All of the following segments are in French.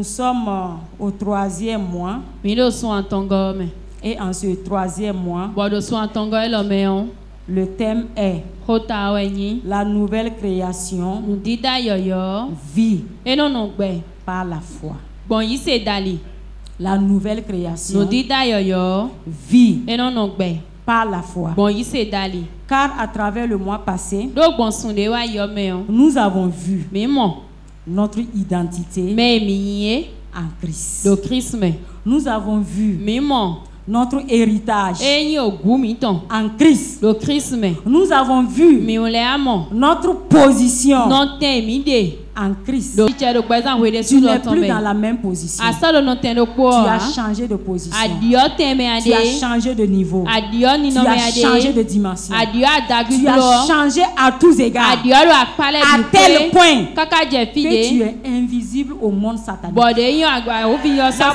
sommes au 3e mois. Et en ce 3e mois, le thème est la nouvelle création vit par la foi. La nouvelle création vit par la foi. Car à travers le mois passé, nous avons vu notre identité en Christ. Nous avons vu notre héritage en Christ. Nous avons vu notre position en Christ. Tu n'es plus dans la même position. Tu as changé de position. Tu as changé de niveau. Tu as changé de dimension. Tu as changé à tous égards. À tel point que tu es invisible au monde satanique. La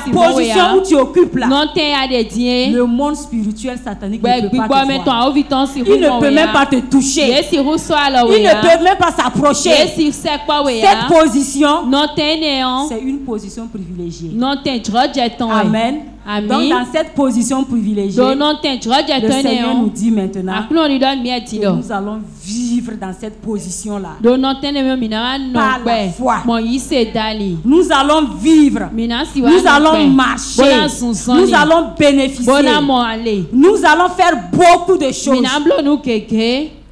position où tu occupes là, le monde spirituel satanique ne peut pas te voir. Il ne peut même pas te toucher. Il ne peut même pas s'approcher. Cette position, c'est une position privilégiée. Amen. Donc dans cette position privilégiée, le Seigneur nous dit maintenant que nous allons vivre dans cette position-là. Par la foi. Nous allons vivre. Nous allons marcher. Nous allons bénéficier. Nous allons faire beaucoup de choses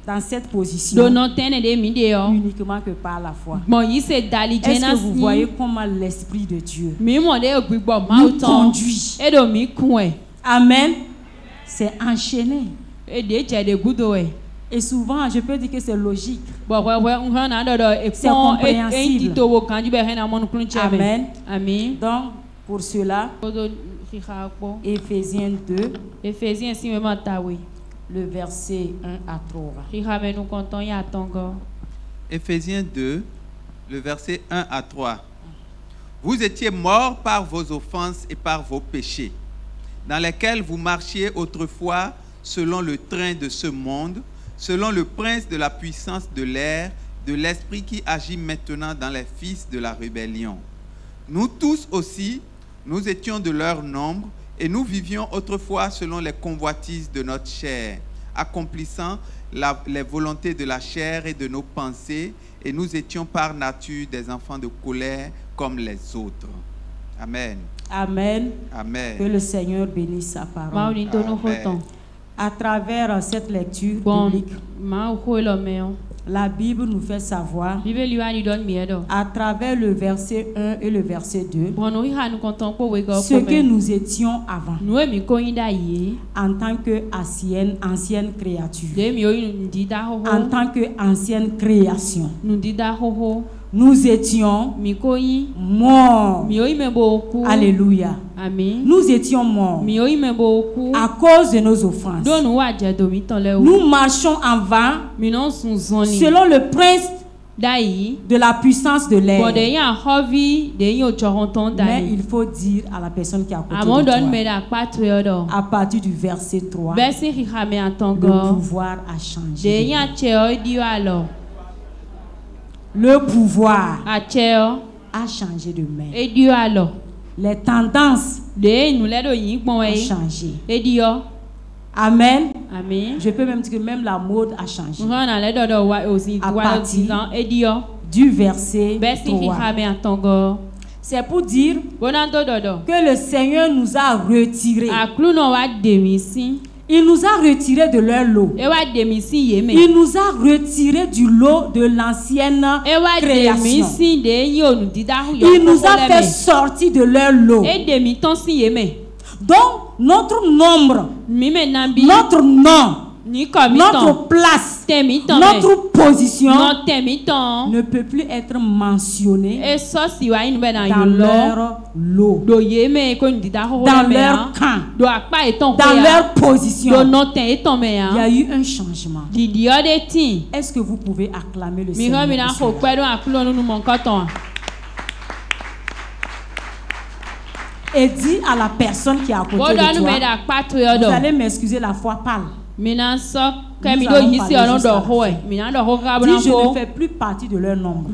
dans cette position uniquement que par la foi. Est-ce que vous voyez comment l'Esprit de Dieu nous conduit? Amen. C'est enchaîné. Et souvent, je peux dire que c'est logique. C'est compréhensible. Amen. Donc, pour cela, Éphésiens 2, le verset 1 à 3. Éphésiens 2, le verset 1 à 3. Vous étiez morts par vos offenses et par vos péchés, dans lesquels vous marchiez autrefois selon le train de ce monde, selon le prince de la puissance de l'air, de l'esprit qui agit maintenant dans les fils de la rébellion. Nous tous aussi, nous étions de leur nombre, et nous vivions autrefois selon les convoitises de notre chair, accomplissant les volontés de la chair et de nos pensées, et nous étions par nature des enfants de colère comme les autres. Amen. Amen. Amen. Que le Seigneur bénisse sa parole. Amen. À travers cette lecture biblique, la Bible nous fait savoir, à travers le verset 1 et le verset 2, ce que nous étions avant, en tant qu'ancienne créature, en tant qu'ancienne création. Nous étions morts. Alléluia. Nous étions morts à cause de nos offenses. Nous marchons en vain selon le prince de la puissance de l'air. Mais il faut dire à la personne qui est à côté de toi, à partir du verset 3, le pouvoir a changé. Le pouvoir a changé de main. Les tendances ont changé. Amen. Je peux même dire que même la mode a changé. À partir du verset 3. C'est pour dire que le Seigneur nous a retirés. Il nous a retirés de leur lot. Il nous a retirés du lot de l'ancienne création. Il nous a fait sortir de leur lot. Donc, notre nombre, notre nom, notre place, notre position ne peut plus être mentionné dans leur lot, dans leur camp, dans leur position. Il y a eu un changement. Est-ce que vous pouvez acclamer le Seigneur? Et dis à la personne qui est à côté de toi, vous allez m'excuser, la foi parle. Dis, je ne fais plus partie de leur nombre.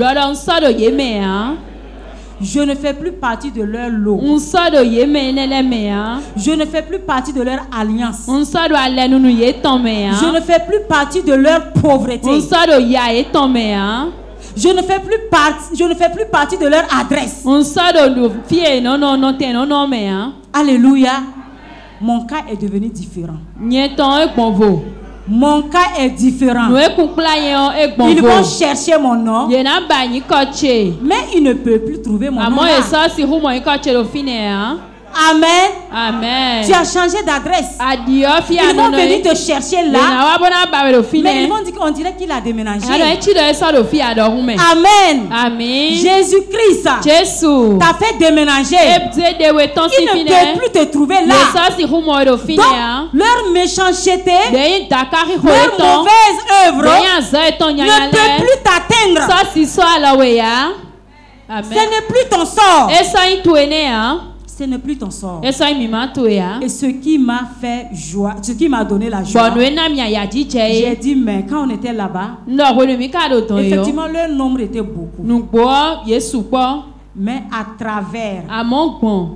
Je ne fais plus partie de leur lot. Un sado ye me ne le me ya. Je ne fais plus partie de leur alliance. Un sado ale nunu ye ton me ya. Je ne fais plus partie de leur pauvreté. Un sado ya ye ton me ya. Je ne fais plus partie de leur adresse. Un sado du fie non te non me ya. Alléluia. Mon cas est devenu différent. Nye ton e bonvo. Mon cas est différent. Nous e kukla ye e bonvo. Ils vont chercher mon nom. Ye na ba ni koche. Mais ils ne peuvent plus trouver mon nom. Amo là. e so si hu mo ni koche do fine ya. Amen. Amen. Tu as changé d'adresse. Adio fi Ils vont anono. venir te chercher Na là. wa bona ba do fine. Mais ils vont dire qu'on dirait qu'il a déménagé. Ano e chi do e so do fi ado hume. Amen. Amen. Jésus-Christ Jésus. t'a fait déménager. Ebze de we ton si Ils fine. ne peuvent plus te trouver Le là. so si hu mo do fine Donc, ya. leur méchanceté, De dakari ho leur eton. mauvaise De œuvre ya zo eton ne nyanya peut le. plus t'atteindre. So si so ala we ya. Ce Amen. n'est plus ton sort. E so in tuene ya. Ce n'est plus ton sort. E so in mima tu ya. Et ce qui m'a fait joie, ce qui m'a donné la joie, Bonu na mi ya ji j'ai je. dit, mais quand on était là-bas, Ndo wonu mi ka do ton yo. effectivement, leur nombre était beaucoup. Nugbo Yesu po. Mais à travers Amon gbon.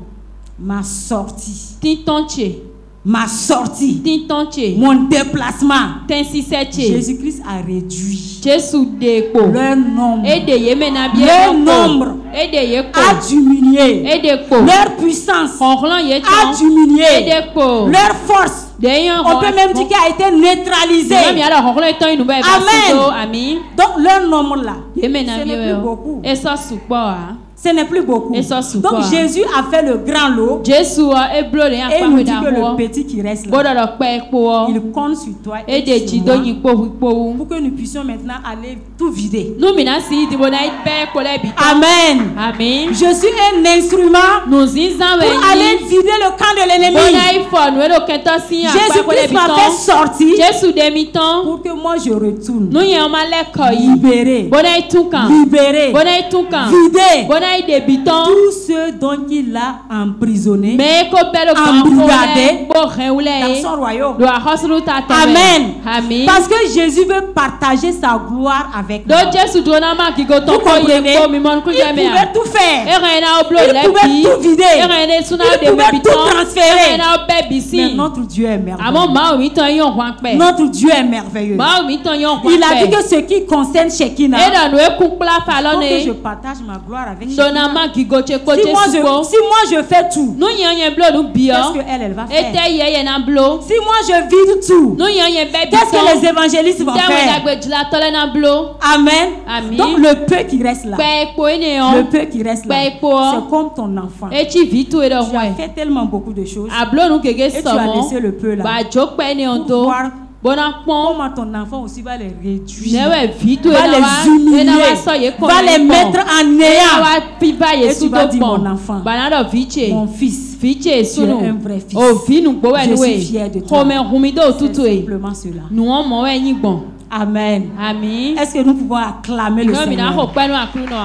ma sortie, Tintonche. ma sortie, Tintonche. mon déplacement, Tensiseche. Jésus-Christ a réduit Jesu de ko. leur nombre, E de ye mena bi leur nombre E de ye ko. a diminué, E de ko. leur puissance Konglon ye a ton. E diminué, de ko. leur force, De yon. on peut même dire qu'elle a été neutralisée. Mi ala konglon ton inu ba e ba Amen. so. Amen. Donc leur nombre là, Ye mena ce bi n'est plus yo. beaucoup. E so supo a. Ce n'est plus beaucoup. Et ça, c'est quoi? Donc Jésus a fait le grand lot Jesu e blo de yan et pa il nous we dit da que le ho. petit qui reste là, Bodo do pe po. il compte sur toi E et de sur ji do moi yin po po. pour que nous puissions maintenant aller tout vider. Nu mina si di bona pe ko le bi. Amen. Amen. Je suis un instrument Nous zinzan we pour aller ni. vider le camp de Bona l'ennemi. ifo nu do kento si yan pa ko le Jésus-Christ bi m'a fait ton. sortir Jesu de mi ton. pour que moi je retourne. Nu yen ma le ko yi. Libéré. Bona itukan. Libéré. Bona itukan. Vidé. Bona ide bi ton. Tous ceux dont il a emprisonné Me ko be do kan ko le. Bo ren dans ule. son royaume. Do a hosru ta te. Amen. Amen. Parce que Jésus veut partager sa gloire avec nous. Do Jesu do na ma ki go ton Vous ko ye comprenez? ko mi mon ku Il je me a. pouvait tout faire. E na oblo Il le pouvait bi. tout vider. E ne suna Il de me pouvait bi tout ton. transférer. E na obe bi si. Mais notre Dieu est Amo merveilleux. ma o mi ton yon hwan pe. Notre Dieu est merveilleux. Ma o mi ton yon hwan Il a dit pe. que ce qui concerne Shekinah, E da no e ku kpla fa lo faut que je ne. partage ma gloire avec Do na Shekinah. ma ki go che ko Si Jesu ko. moi je fais tout, Nu yen blo nu bi qu'est-ce o. qu'elle va E faire? te ye na blo. Si moi je vide tout, Nu yen be bi qu'est-ce que ton. les évangélistes vont Te we faire? dagbe jila tole na blo. Amen. Amen. Donc le peu qui reste là, Pe po ene le yon. peu qui reste là, Pe po. c'est comme ton enfant. E chi vitu e do Tu as hwan. fait tellement beaucoup de choses Ablo nu kege et tu as somo. laissé le peu là. Ba jok pe ne on Pour to. voir Bona pon. comment ton enfant aussi va les réduire, Newe vitu va e na wa. les E na wa humilier, so ye ko. va les mettre en néant. wa piva Et Yesu tu vas to dire, pon. mon enfant, Bana do viche. Mon fils, Viche tu es sunu. un vrai fils. O vinu gbo we Je nu suis we. fier de toi. Home humido C'est tutu e. simplement cela. Nu on mo we yin gbon. Amen. Amen. Est-ce que nous pouvons acclamer le Yo mi na ho Seigneur? pe nu akru no.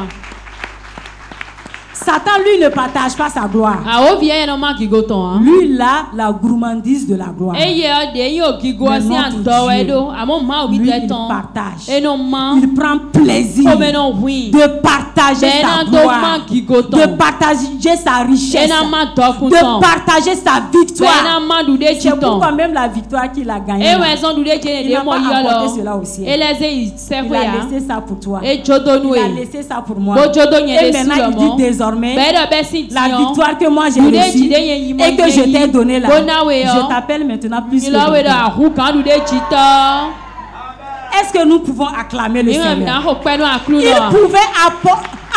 Satan, lui, ne partage pas sa gloire. A o vie no ma ki go ton. Lui, il a la gourmandise de la gloire. E ye o de yo ki go Mais si notre an do we Dieu, do. Amo ma o bi Lui, de il ton. partage. E no man. Il prend plaisir Home no win. de partager Ben sa an do gloire, man ki go de ton. partager sa E richesse, na ma do kun de ton. partager sa Ben na victoire. ma du de C'est chi ton. pourquoi même la victoire qu'il a gagnée, E we son du de jene il de n'a mo pas yo apporté lo. cela au ciel. E leze yi se Il fo a ya. laissé ça pour toi. E jodo nu Il a e. laissé ça pour moi. Bo jodo nye Et de su maintenant, lo il dit mo. désormais, Be do be si la tiyon. victoire que moi j'ai Du de reçue ji de yen yi mo et que je t'ai donnée là, Bona we yo. je t'appelle maintenant plus que Ilo we do maintenant. ahu kan du de chi to. Est-ce que nous pouvons acclamer le Ni ma mi na Seigneur? ho pe nu akru Il no. pouvait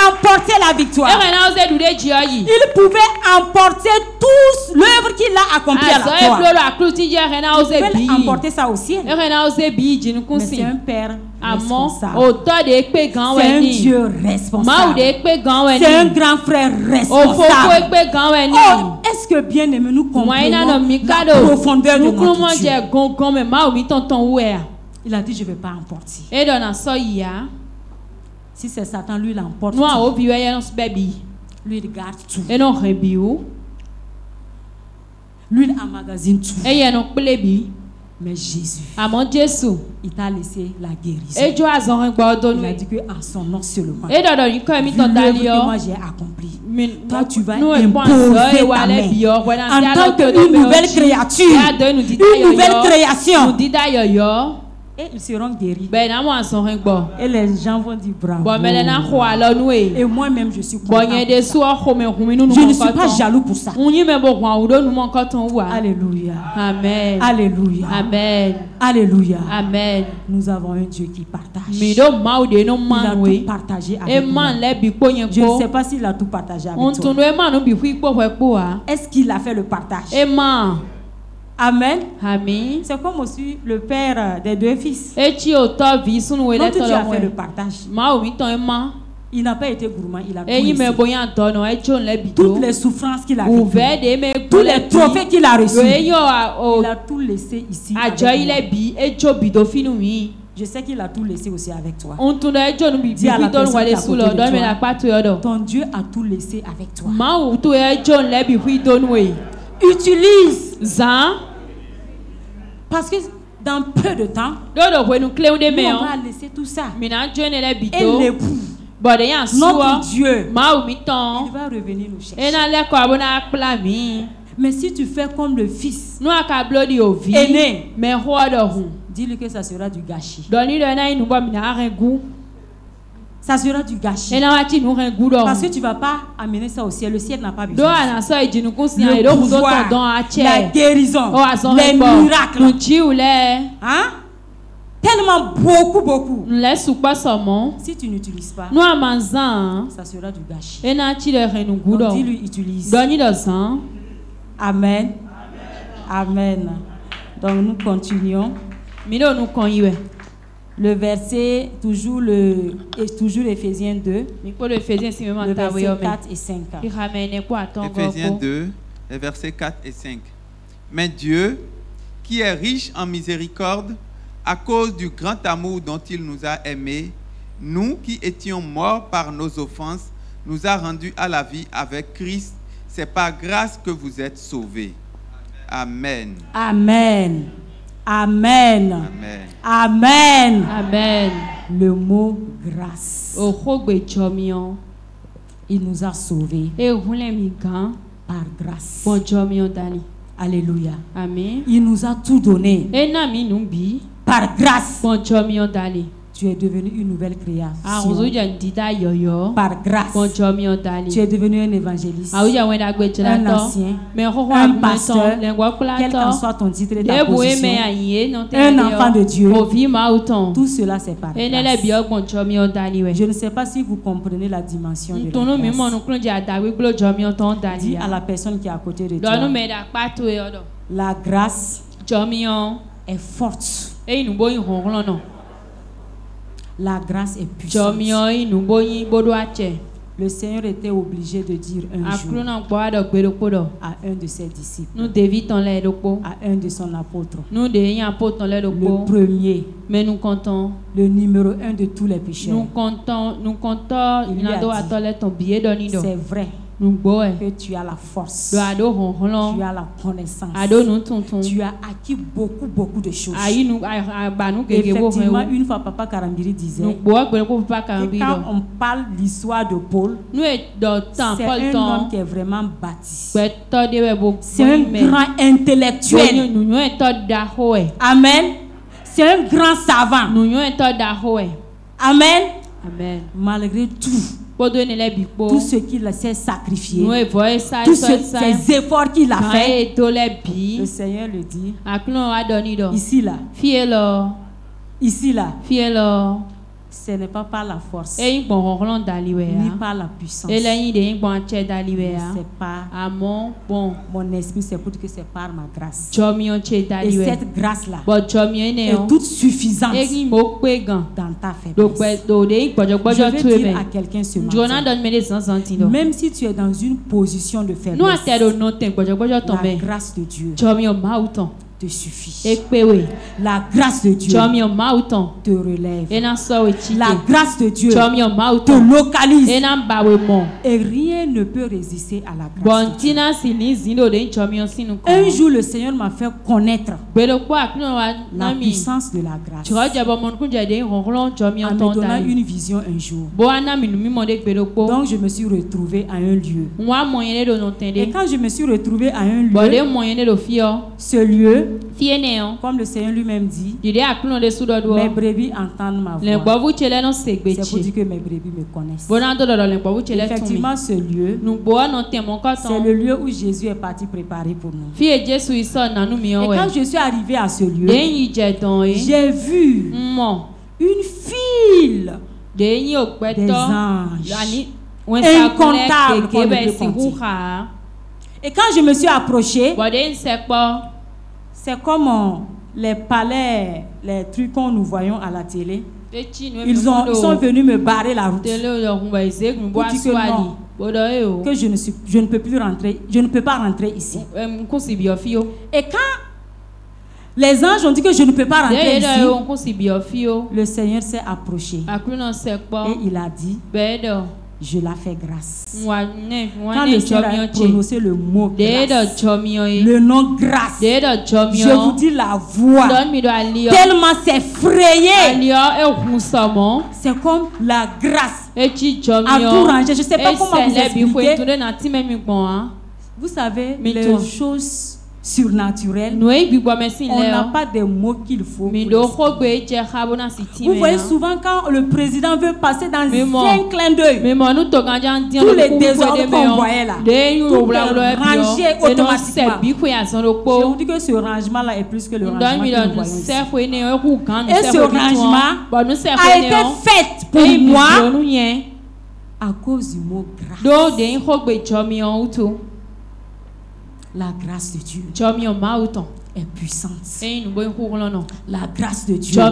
emporter la victoire. E we na o ze du de ji o yi. Il pouvait emporter tout l'œuvre qu'il a accomplie à Aso la e croix. blo do akru ti je re na o Il ze pouvait bi. emporter ça au ciel. E re na o ze bi ji nu kun Mais c'est si. un père Amo responsable. o to de pe gan C'est we un ni. Dieu Ma o responsable. de pe gan we C'est un ni. grand frère O fo ko responsable. pe gan we ni. Oh, est-ce que bien aimé nous Mwaina no comprenons mi la kado. profondeur de Nu kru mo notre Dieu? je gongon me ma o mi ton ton we a. Il a dit je ne vais pas emporter. E do na so yi ya. Si c'est Satan, lui il emporte Nu a tout. o bi we ye no bebi. Lui il garde tout. E no re bi o. Lui il emmagasine tout. E ye no ple bi. Mais Jésus, Amon Jésus. il t'a laissé la guérison. Et Dieu a zonré Il a nous. dit qu'en son nom seulement, Et dans le cas, vu il t'en l'œuvre que d'ailleurs. moi j'ai accompli, toi tu vas Nous, imposer ta main en tant qu'une nouvelle créature, une nouvelle création. Et ils seront guéris. Et les gens vont dire bravo. Et moi-même je suis content. Je ne suis pas jaloux pour ça. Alléluia. Amen. Alléluia. Amen. Alléluia. Amen. Nous avons un Dieu qui partage. Il a tout partagé avec moi. Je ne sais pas s'il a tout partagé avec toi. Est-ce qu'il a fait le partage? Amen. Amen. C'est comme aussi le père des deux fils. Non, tu as fait le partage. Il n'a pas été gourmand, il a tout laissé. Toutes les souffrances qu'il a vécues, tous les trophées qu'il a reçus, il a tout laissé ici avec moi. Je sais qu'il a tout laissé aussi avec toi. Dis à la personne qui est à côté de toi, ton Dieu a tout laissé avec toi. Utilise. Parce que dans peu de temps, on va laisser tout ça. Et l'époux, notre Dieu, il va revenir nous chercher. Mais si tu fais comme le fils aîné, dis-lui que ça sera du gâchis. Ça sera du gâchis. Parce que tu ne vas pas amener ça au ciel. Le ciel n'a pas besoin. Le pouvoir, la guérison, les miracles. Hein? Tellement beaucoup. Si tu n'utilises pas, ça sera du gâchis. Donc dis-lui, utilise. Amen. Amen. Donc nous continuons. Le verset, toujours Éphésiens 2, le verset 4 et 5. Éphésiens 2, les versets 4 et 5. Mais Dieu, qui est riche en miséricorde, à cause du grand amour dont il nous a aimés, nous qui étions morts par nos offenses, nous a rendus à la vie avec Christ. C'est par grâce que vous êtes sauvés. Amen. Amen. Amen. Amen. Amen. Amen. Le mot grâce. Il nous a sauvés par grâce. Alléluia. Amen. Il nous a tout donné par grâce. Tu es devenu une nouvelle création. Par grâce. Tu es devenu un évangéliste, un ancien, un pasteur, quel qu'en soit ton titre et ta position, un enfant de Dieu. Tout cela, c'est par grâce. Je ne sais pas si vous comprenez la dimension de la grâce. Dis à la personne qui est à côté de toi, la grâce est forte. La grâce est puissante. Le Seigneur était obligé de dire un jour à un de ses disciples, à un de son apôtre, le premier, le numéro 1 de tous les pécheurs. C'est vrai que tu as la force, tu as la connaissance, tu as acquis beaucoup de choses. Effectivement, une fois Papa Karambiri disait que quand on parle de l'histoire de Paul, c'est un homme qui est vraiment bâti. C'est un grand intellectuel. Amen. C'est un grand savant. Amen. Amen. Malgré tout ce qu'il s'est sacrifié, tous ces efforts qu'il a fait, le Seigneur le dit, ici là, ce n'est pas par la force ni par la puissance, c'est par mon esprit, c'est pour dire que c'est par ma grâce. Et cette grâce-là est toute suffisante dans ta faiblesse. Je veux dire à quelqu'un ce matin, même si tu es dans une position de faiblesse, la grâce de Dieu te suffit. La grâce de Dieu te relève. La grâce de Dieu te localise. Et rien ne peut résister à la grâce de Dieu. Un jour, le Seigneur m'a fait connaître la puissance de la grâce. En me donnant une vision un jour. Donc, je me suis retrouvée à un lieu. Et quand je me suis retrouvée à un lieu, ce lieu, comme le Seigneur lui-même dit, mes brebis entendent ma voix. C'est pour dire que mes brebis me connaissent. Effectivement, ce lieu, c'est le lieu où Jésus est parti préparer pour nous. Et quand je suis arrivée à ce lieu, j'ai vu une file des anges incontables qu'on ne peut compter. Et quand je me suis approchée, c'est comme les palais, les trucs qu'on nous voyons à la télé. Ils sont venus me barrer la route. Pour dire que non, que je ne peux plus rentrer, je ne peux pas rentrer ici. Et quand les anges ont dit que je ne peux pas rentrer ici, le Seigneur s'est approché et il a dit, je la fais grâce. Quand le Seigneur a prononcé le mot grâce, le nom grâce, je vous dis la voix, tellement c'est frayé. C'est comme la grâce à tout ranger. Je ne sais pas comment vous expliquer. Vous savez, les choses surnaturelles, on n'a pas des mots qu'il faut. Vous voyez souvent quand le président veut passer dans un clin d'œil, tous les désordres qu'on voyait là, tout est rangé automatiquement. Je vous dis que ce rangement-là est plus que le rangement que nous voyons ici. Et ce rangement a été fait pour moi à cause du mot grâce. La grâce de Dieu est puissante. La grâce de Dieu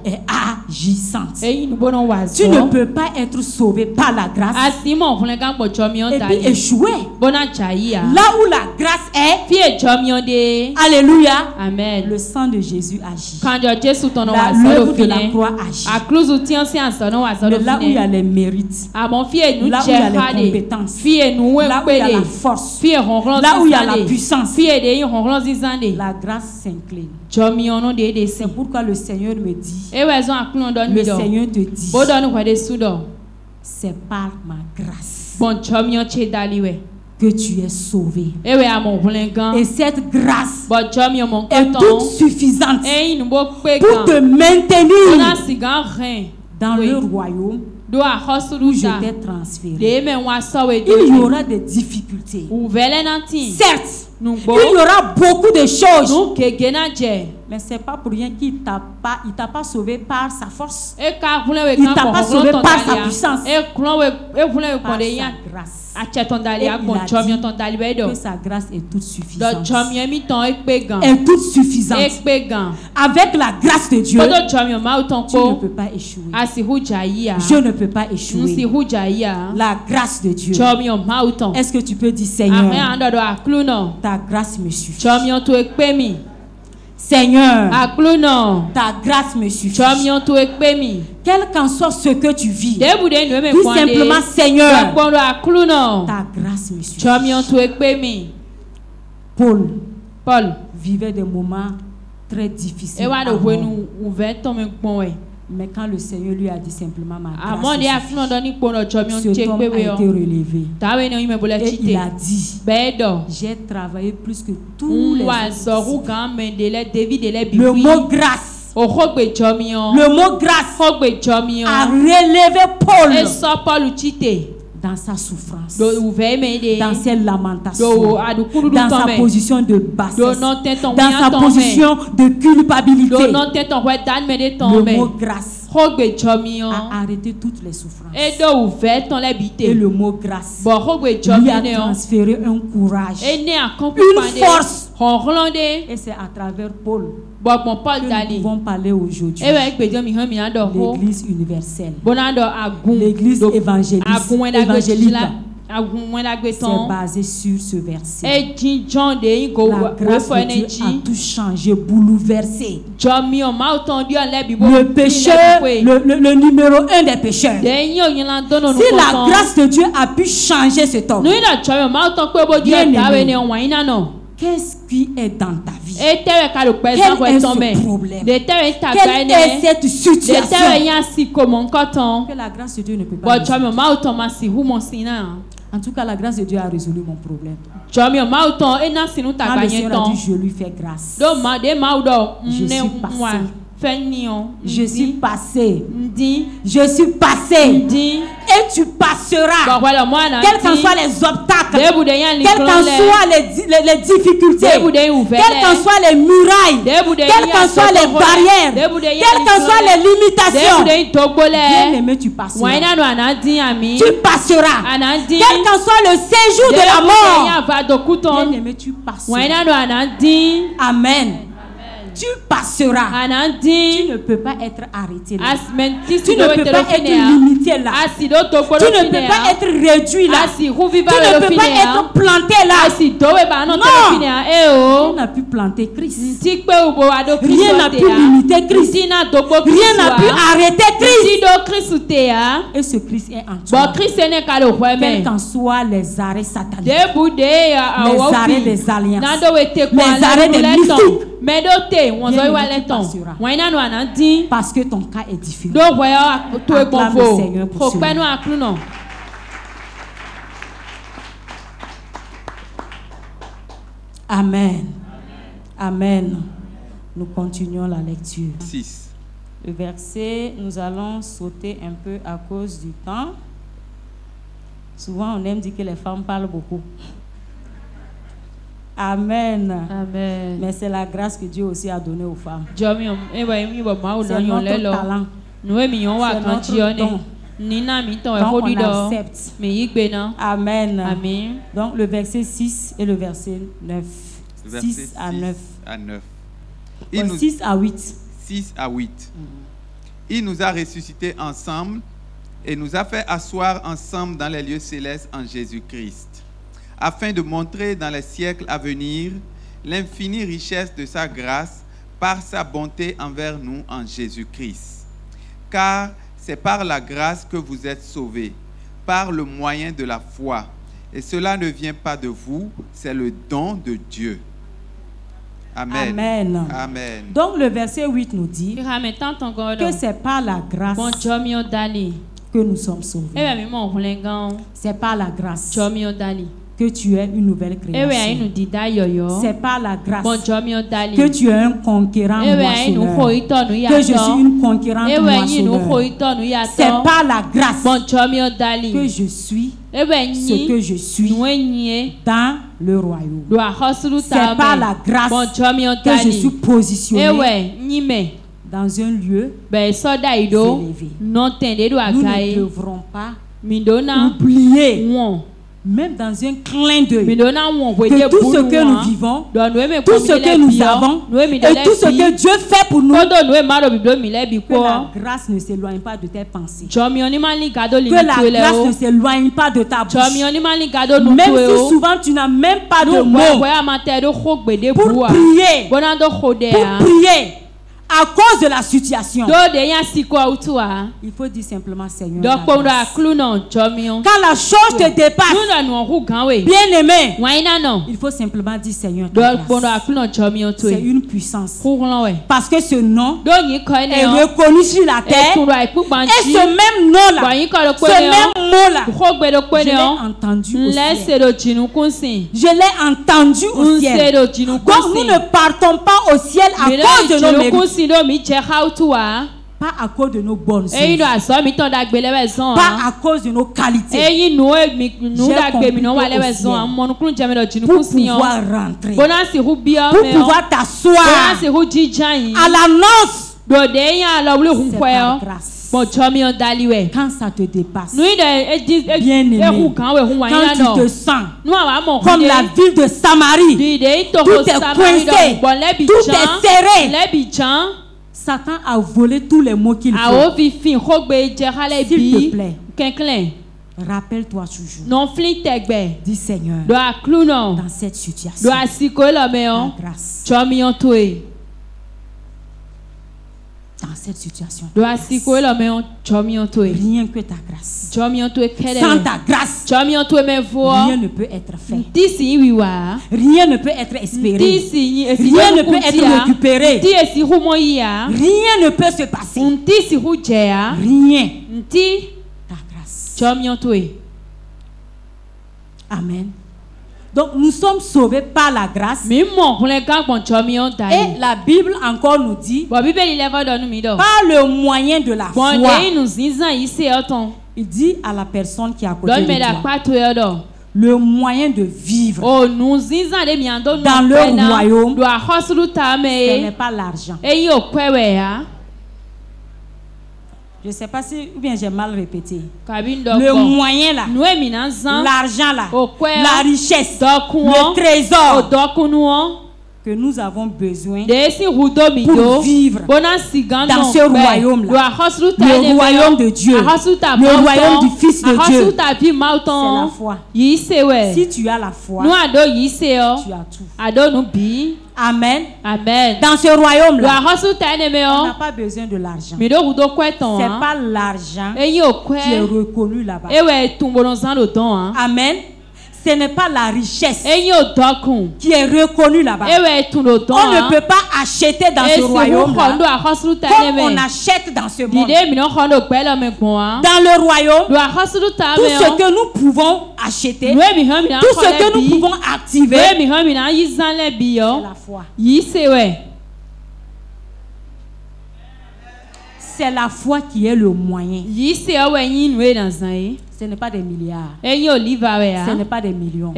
est agissante. Tu ne peux pas être sauvé par la grâce et puis échouer. Là où la grâce est, alléluia, amen, le sang de Jésus agit. L'œuvre de la croix agit. Mais là où il y a les mérites, là où il y a les compétences, là où il y a la force, là où il y a la puissance, la grâce s'incline. C'est pourquoi le Seigneur me dit, le Seigneur te dit, c'est par ma grâce que tu es sauvé. Et cette grâce est toute suffisante pour te maintenir dans le royaume où je t'ai transféré. Il y aura des difficultés. Certes, il y aura beaucoup de choses. Mais ce n'est pas pour rien qu'il t'a pas sauvé par sa force. Il ne t'a pas sauvé par sa puissance. Par sa grâce. Et il a dit que sa grâce est toute suffisante. Est toute suffisante. Avec la grâce de Dieu, tu ne peux pas échouer. Je ne peux pas échouer. La grâce de Dieu. Est-ce que tu peux dire, Seigneur, ta grâce me suffit. Seigneur, ta grâce me suffit. Quel qu'en soit ce que tu vis, dis simplement, Seigneur, ta grâce me suffit. Paul vivait des moments très difficiles. Mais quand le Seigneur lui a dit simplement ma grâce suffit, cet homme a été relevé. Et il a dit, j'ai travaillé plus que tous les autres. Le mot grâce, a relevé Paul dans sa souffrance, dans ses lamentations, dans sa position de bassesse, dans sa position de culpabilité. Le mot grâce a arrêté toutes les souffrances. Et le mot grâce lui a transféré un courage, une force. Et c'est à travers Paul que nous pouvons parler aujourd'hui. L'Église universelle, l'Église évangélique, C'est basé sur ce verset. La grâce de Dieu a tout changé, bouleversé. Le pécheur, le numéro 1 des pécheurs. Si la grâce de Dieu a pu changer cet homme, qu'est-ce qui est dans ta vie? Quel est ce problème? Quelle est cette situation? Que la grâce de Dieu ne peut pas résoudre. En tout cas, la grâce de Dieu a résolu mon problème. Quand le Seigneur a dit, je lui fais grâce. Je suis passé. Je suis passé. Et tu passeras. Quels qu'en soient les obstacles, quelles qu'en soient les difficultés, quelles qu'en soient les murailles, quelles qu'en soient les barrières, quelles qu'en soient les limitations, bien-aimé, tu passeras. Tu passeras. Quel qu'en soit le séjour de la mort, bien-aimé, tu passeras. Amen. Tu passeras. Tu ne peux pas être arrêté là. Tu ne peux pas être limité là. Tu ne peux pas être réduit là. Tu ne peux pas être planté là. Non. Rien n'a pu planter Christ. Rien n'a pu limiter Christ. Rien n'a pu arrêter Christ. Et ce Christ est en toi. Quels qu'en soient les arrêts sataniques, les arrêts des alliances, les arrêts des mystiques, parce que ton cas est différent. Acclame le Seigneur pour cela. Amen. Amen. Nous continuons la lecture. 6. Le verset, nous allons sauter un peu à cause du temps. Souvent, on aime dire que les femmes parlent beaucoup. Amen. Amen. Mais c'est la grâce que Dieu aussi a donnée aux femmes. C'est notre talent. C'est notre don. Donc on accepte. Amen. Amen. Donc le verset 6 et le verset 9. 6 à 9. 6 à 8. 6 à 8. Il nous a ressuscités ensemble et nous a fait asseoir ensemble dans les lieux célestes en Jésus-Christ, afin de montrer dans les siècles à venir l'infinie richesse de sa grâce par sa bonté envers nous en Jésus-Christ. Car c'est par la grâce que vous êtes sauvés, par le moyen de la foi. Et cela ne vient pas de vous, c'est le don de Dieu. Amen. Amen. Amen. Donc le verset 8 nous dit que c'est par la grâce que nous sommes sauvés. C'est par la grâce que tu es une nouvelle création. C'est par la grâce que tu es un conquérant moissonneur. Que je suis une conquérante moissonneur. C'est par la grâce que je suis ce que je suis dans le royaume. C'est par la grâce que je suis positionné dans un lieu élevé. Nous ne devrons pas oublier, même dans un clin d'œil, que tout ce que nous vivons, tout ce que nous avons et tout ce que Dieu fait pour nous, que la grâce ne s'éloigne pas de tes pensées, que la grâce ne s'éloigne pas de ta bouche, même si souvent tu n'as même pas de mots pour prier à cause de la situation. Il faut dire simplement Seigneur. Quand la chose te dépasse, bien aimé, il faut simplement dire Seigneur. C'est une puissance. Parce que ce nom est reconnu sur la terre. Et ce même nom-là, ce même mot-là, je l'ai entendu au ciel. Je l'ai entendu au ciel. Donc nous ne partons pas au ciel à cause de nos mérites. Pas à cause de nos bonnes choses. Pas à cause de nos qualités. J'ai compris pour pouvoir rentrer, pour pouvoir t'asseoir à l'annonce. C'est par grâce. Quand ça te dépasse, bien aimé, quand tu te sens comme la ville de Samarie, tout est coincé, tout est serré. Satan a volé tous les mots qu'il faut. S'il te plaît, Rappelle-toi toujours. Non fling tegbe. Dis Seigneur. Dans cette situation. La grâce. Dans cette situation. Rien que ta grâce. Sans ta grâce. Rien ne peut être fait. Rien ne peut être espéré. Rien ne peut être récupéré. Rien ne peut se passer. Rien. Ta grâce. Amen. Donc nous sommes sauvés par la grâce. Et la Bible encore nous dit, par le moyen de la foi. Il dit à la personne qui est à côté de toi, le moyen de vivre dans le royaume, ce n'est pas l'argent. Je ne sais pas si ou bien j'ai mal répété. Le moyen là, l'argent là, la richesse, le trésor que nous avons besoin pour vivre dans ce royaume-là, le royaume de Dieu, le royaume du Fils de Dieu, c'est la foi. Si tu as la foi, tu as tout. Amen. Amen. Dans ce royaume-là, on n'a pas besoin de l'argent. C'est pas l'argent qui est reconnu là-bas. Amen. Ce n'est pas la richesse qui est reconnue là-bas. On ne peut pas acheter dans ce royaume-là comme on achète dans ce monde. Dans le royaume, tout ce que nous pouvons acheter, tout ce que nous pouvons activer, c'est la foi. C'est la foi qui est le moyen. Ce n'est pas des milliards. Ce n'est pas des millions.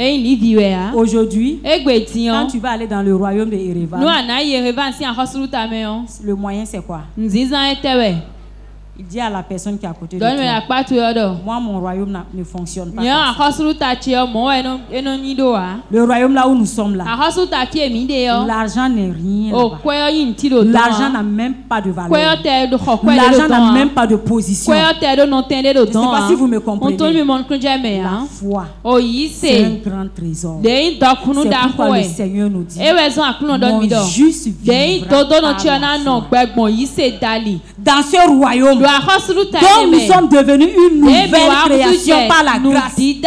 Aujourd'hui, quand tu vas aller dans le royaume de Yerevan, le moyen c'est quoi? Il dit à la personne qui est à côté de toi, moi mon royaume ne fonctionne pas. Le royaume là où nous sommes là, l'argent n'est rien là-bas. L'argent n'a même pas de valeur. L'argent n'a même pas de position. Je ne sais pas si vous me comprenez. La foi, c'est un grand trésor. C'est pourquoi le Seigneur nous dit, mon juste vivra par la foi. Dans ce royaume, donc nous sommes devenus une nouvelle création par la grâce. Et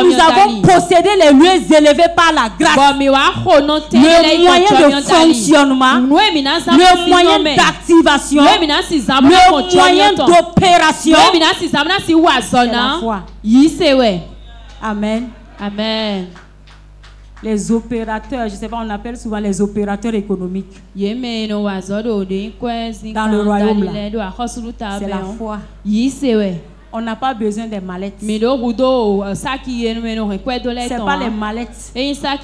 nous avons possédé les lieux élevés par la grâce. Le moyen de fonctionnement, le moyen d'activation, le moyen d'opération, c'est la foi. Amen. Amen. Les opérateurs, je ne sais pas, on appelle souvent les opérateurs économiques. Dans le royaume, c'est la foi. On n'a pas besoin des mallettes. C'est pas les mallettes. Je ne sais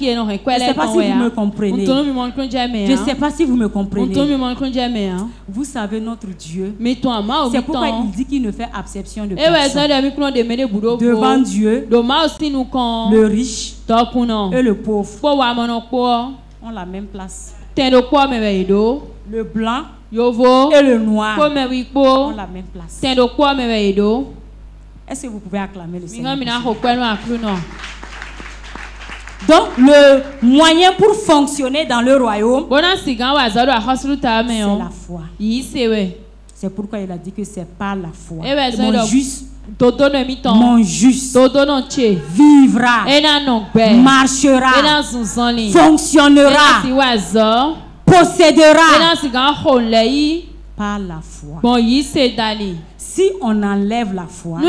pas si vous me comprenez. Je ne sais pas si vous me comprenez. Vous savez, notre Dieu, c'est pourquoi il dit qu'il ne fait exception de personne. Devant Dieu, le riche et le pauvre ont la même place. Le blanc et le noir ont la même place. Est-ce que vous pouvez acclamer le Seigneur? Donc, le moyen pour fonctionner dans le royaume, c'est la foi. C'est pourquoi il a dit que c'est par la foi. Mon juste vivra, marchera, fonctionnera, possédera par la foi. Si on enlève la foi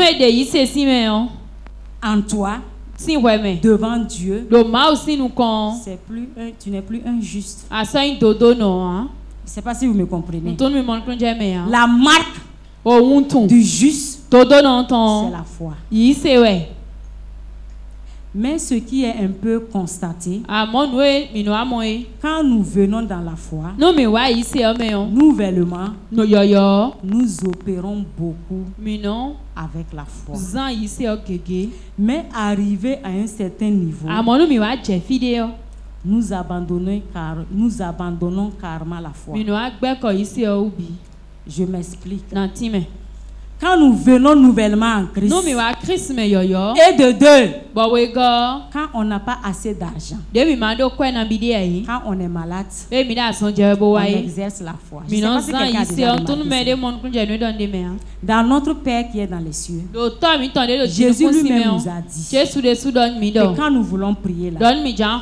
en toi, devant Dieu, tu n'es plus un juste. Je ne sais pas si vous me comprenez. La marque du juste, c'est la foi. Mais ce qui est un peu constaté, quand nous venons dans la foi, nouvellement, nous opérons beaucoup avec la foi. Mais arrivé à un certain niveau, nous abandonnons carrément la foi. Je m'explique. Quand nous venons nouvellement en Christ, et de deux, quand on n'a pas assez d'argent, quand on est malade, on exerce la foi. Je sais pas si quelqu'un a déjà remarqué. Dans notre Père qui est dans les cieux, Jésus lui-même nous a dit que quand nous voulons prier là,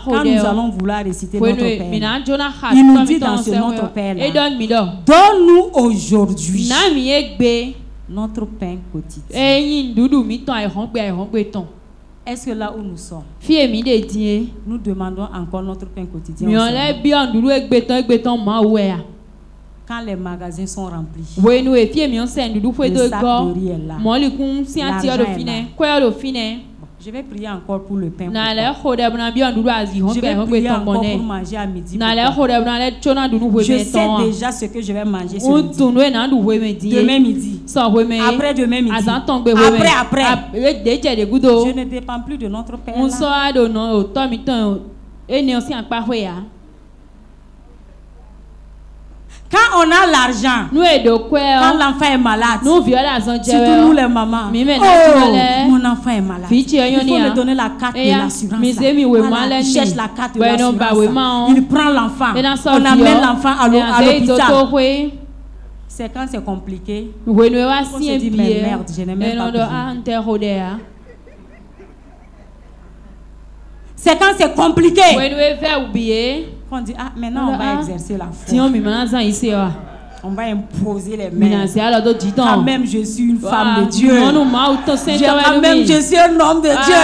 quand nous allons vouloir réciter notre Père, il nous dit dans ce notre Père là, donne-nous aujourd'hui notre pain quotidien. Est-ce que là où nous sommes, nous demandons encore notre pain quotidien? Quand les magasins sont remplis, le sac de riz est là, l'argent est là. Je vais prier encore pour le pain. Je vais prier encore pour manger à midi. Je sais déjà ce que je vais manger ce midi. Demain midi. Après demain midi. Après. Je ne dépends plus de notre Père là. Quand on a l'argent, quand l'enfant est malade, surtout nous les mamans, mon enfant est malade, il faut me donner la carte de l'assurance. Voilà, il cherche la carte de l'assurance. Il prend l'enfant, on amène l'enfant à l'hôpital. C'est quand c'est compliqué, on se dit mais merde, je n'ai même pas besoin. C'est quand c'est compliqué qu'on dit, ah, maintenant on va exercer la foi. On va imposer les mains. Quand même je suis une femme de Dieu. Quand même je suis un homme de Dieu.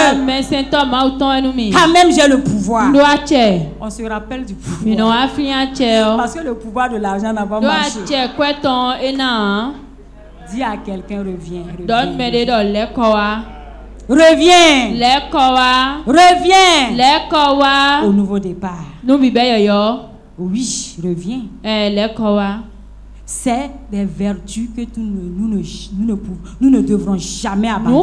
Quand même j'ai le pouvoir. On se rappelle du pouvoir. Parce que le pouvoir de l'argent n'a pas marché. Dis à quelqu'un, reviens au nouveau départ. Oui, reviens. C'est des vertus que nous ne devrons jamais abandonner.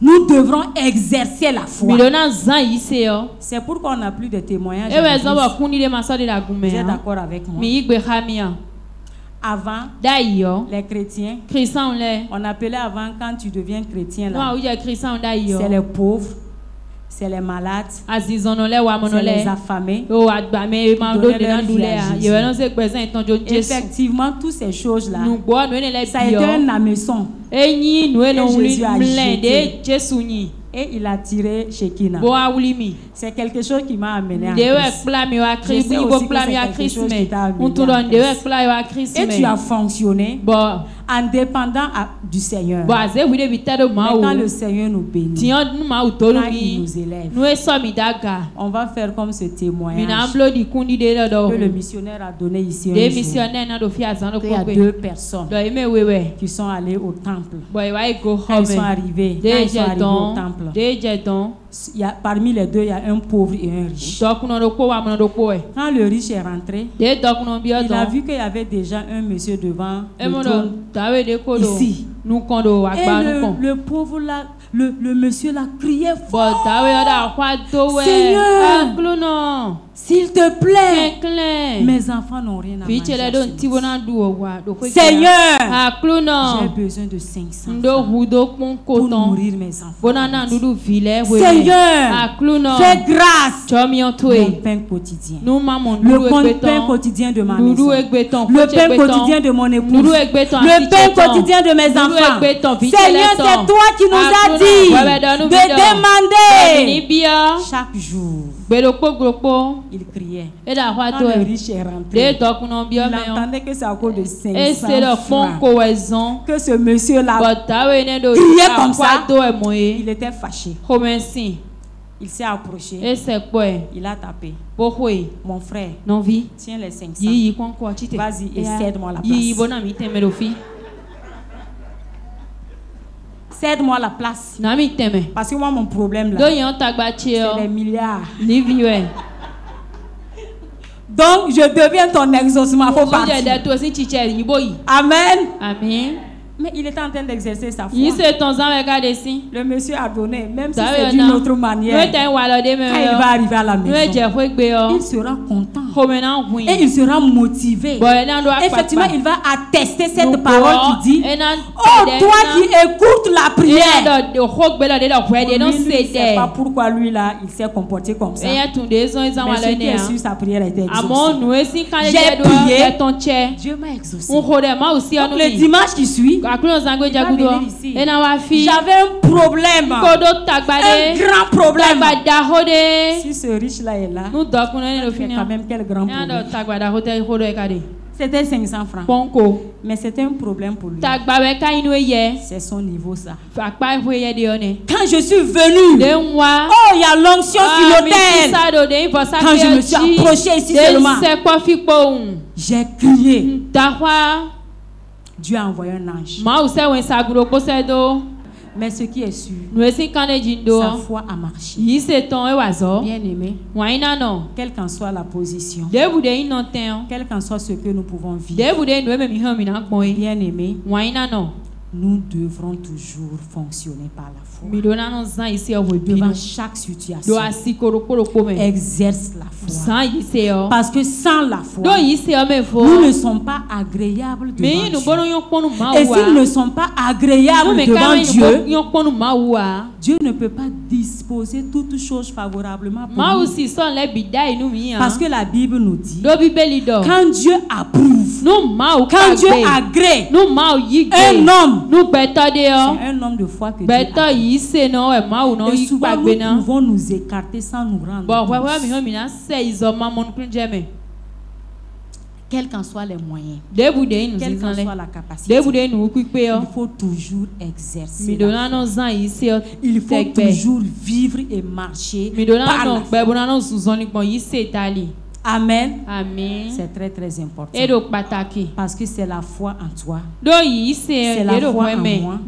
Nous devrons exercer la foi. C'est pourquoi on n'a plus de témoignages. Vous êtes d'accord avec moi? Avant, les chrétiens, on appelait avant, quand tu deviens chrétien, c'est les pauvres, c'est les malades, c'est les affamés. Effectivement, toutes ces choses-là, ça a été un hameçon. Et Jésus a jeté. Et il a tiré Shekinah. C'est quelque chose qui m'a amené à Christ. Je sais aussi que c'est quelque chose qui t'a amené à Christ. Et tu as fonctionné en dépendant du Seigneur. Mais quand le Seigneur nous bénit, quand il nous élève, on va faire comme ce témoignage que le missionnaire a donné ici un jour. Il y a 2 personnes qui sont allées au temple. Elles sont arrivées. Quand elles sont arrivées au temple, parmi les 2, il y a un pauvre et un riche. Quand le riche est rentré, il a vu qu'il y avait déjà un monsieur devant le trône ici. Et le pauvre là, le monsieur là criait fort. Seigneur, s'il te plaît, mes enfants n'ont rien à manger. Seigneur, j'ai besoin de 500 francs pour nourrir mes enfants. Seigneur, fais grâce. Mon pain quotidien. Le pain quotidien de ma maison. Le pain quotidien de mon épouse. Le pain quotidien de mes enfants. Seigneur, c'est toi qui nous as dit de demander chaque jour. Il criait. Quand le riche est rentré, il entendait que c'est à cause de 500 francs que ce monsieur-là criait comme ça. Il était fâché. Il s'est approché. Il a tapé. Mon frère, tiens les 500. Vas-y et cède-moi la place. Cède-moi la place. Parce que moi, mon problème là, c'est les milliards. Donc, je deviens ton exaucement. Faut partir. Amen. Amen. Mais il était en train d'exercer sa foi. Le monsieur a donné, même si c'est d'une autre manière. Quand il va arriver à la maison, il sera content. Et il sera motivé. Effectivement, il va attester cette parole qui dit, oh, toi qui écoutes la prière. Il ne sait pas pourquoi lui là, il s'est comporté comme ça. Mais ce qui est sûr, sa prière a été exaucée. J'ai prié, Dieu m'a exaucé. Donc le dimanche qui suit, il va venir ici. J'avais un problème, un grand problème. Si ce riche-là est là, c'est quand même quel grand problème. C'était 500 francs. Mais c'était un problème pour lui. C'est son niveau ça. Quand je suis venue, oh, il y a l'onction sur l'autel. Quand je me suis approchée ici seulement, j'ai crié. Dieu a envoyé un ange. Mais ce qui est sûr, sa foi a marché. Bien aimé, quelle qu'en soit la position, quel qu'en soit ce que nous pouvons vivre, bien aimé, nous devrons toujours fonctionner par la foi. Devant chaque situation, exerce la foi. Parce que sans la foi, nous ne sommes pas agréables devant Dieu. Et s'ils ne sont pas agréables devant Dieu, Dieu ne peut pas disposer toutes choses favorablement pour nous. Parce que la Bible nous dit, quand Dieu approuve, quand Dieu agrée un homme, c'est un homme de foi que Dieu a. Et souvent nous pouvons nous écarter sans nous rendre compte. Quels qu'en soient les moyens, quelle qu'en soit la capacité, il faut toujours exercer la foi. Il faut toujours vivre et marcher par la foi. Amen. Amen. C'est très très important. Parce que c'est la foi en toi. C'est la foi en moi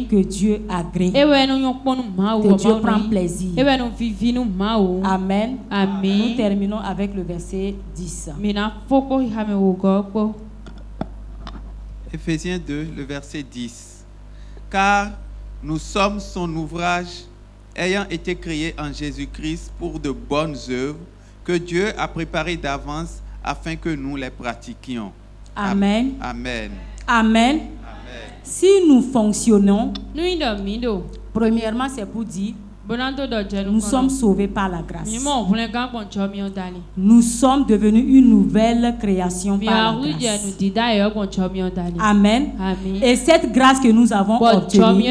que Dieu agrée. Que Dieu prend plaisir. Amen. Amen. Nous terminons avec le verset 10. Éphésiens 2, le verset 10. Car nous sommes son ouvrage, ayant été créés en Jésus-Christ pour de bonnes œuvres, que Dieu a préparé d'avance afin que nous les pratiquions. Amen. Amen. Amen. Amen. Si nous fonctionnons, premièrement, c'est pour dire nous sommes sauvés par la grâce. Nous sommes devenus une nouvelle création par la grâce. Amen. Amen. Et cette grâce que nous avons obtenue,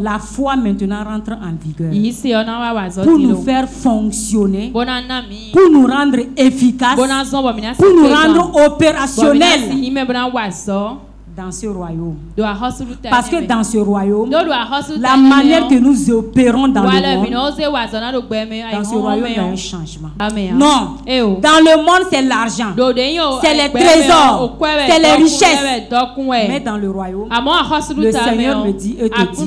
la foi maintenant rentre en vigueur pour nous faire fonctionner, pour nous rendre efficaces, pour nous rendre opérationnels dans ce royaume. Parce que dans ce royaume, la manière que nous opérons dans le monde, dans ce royaume, il y a un changement. Non. Dans le monde, c'est l'argent, c'est les trésors, c'est les richesses. Mais dans le royaume, le Seigneur me dit et te dit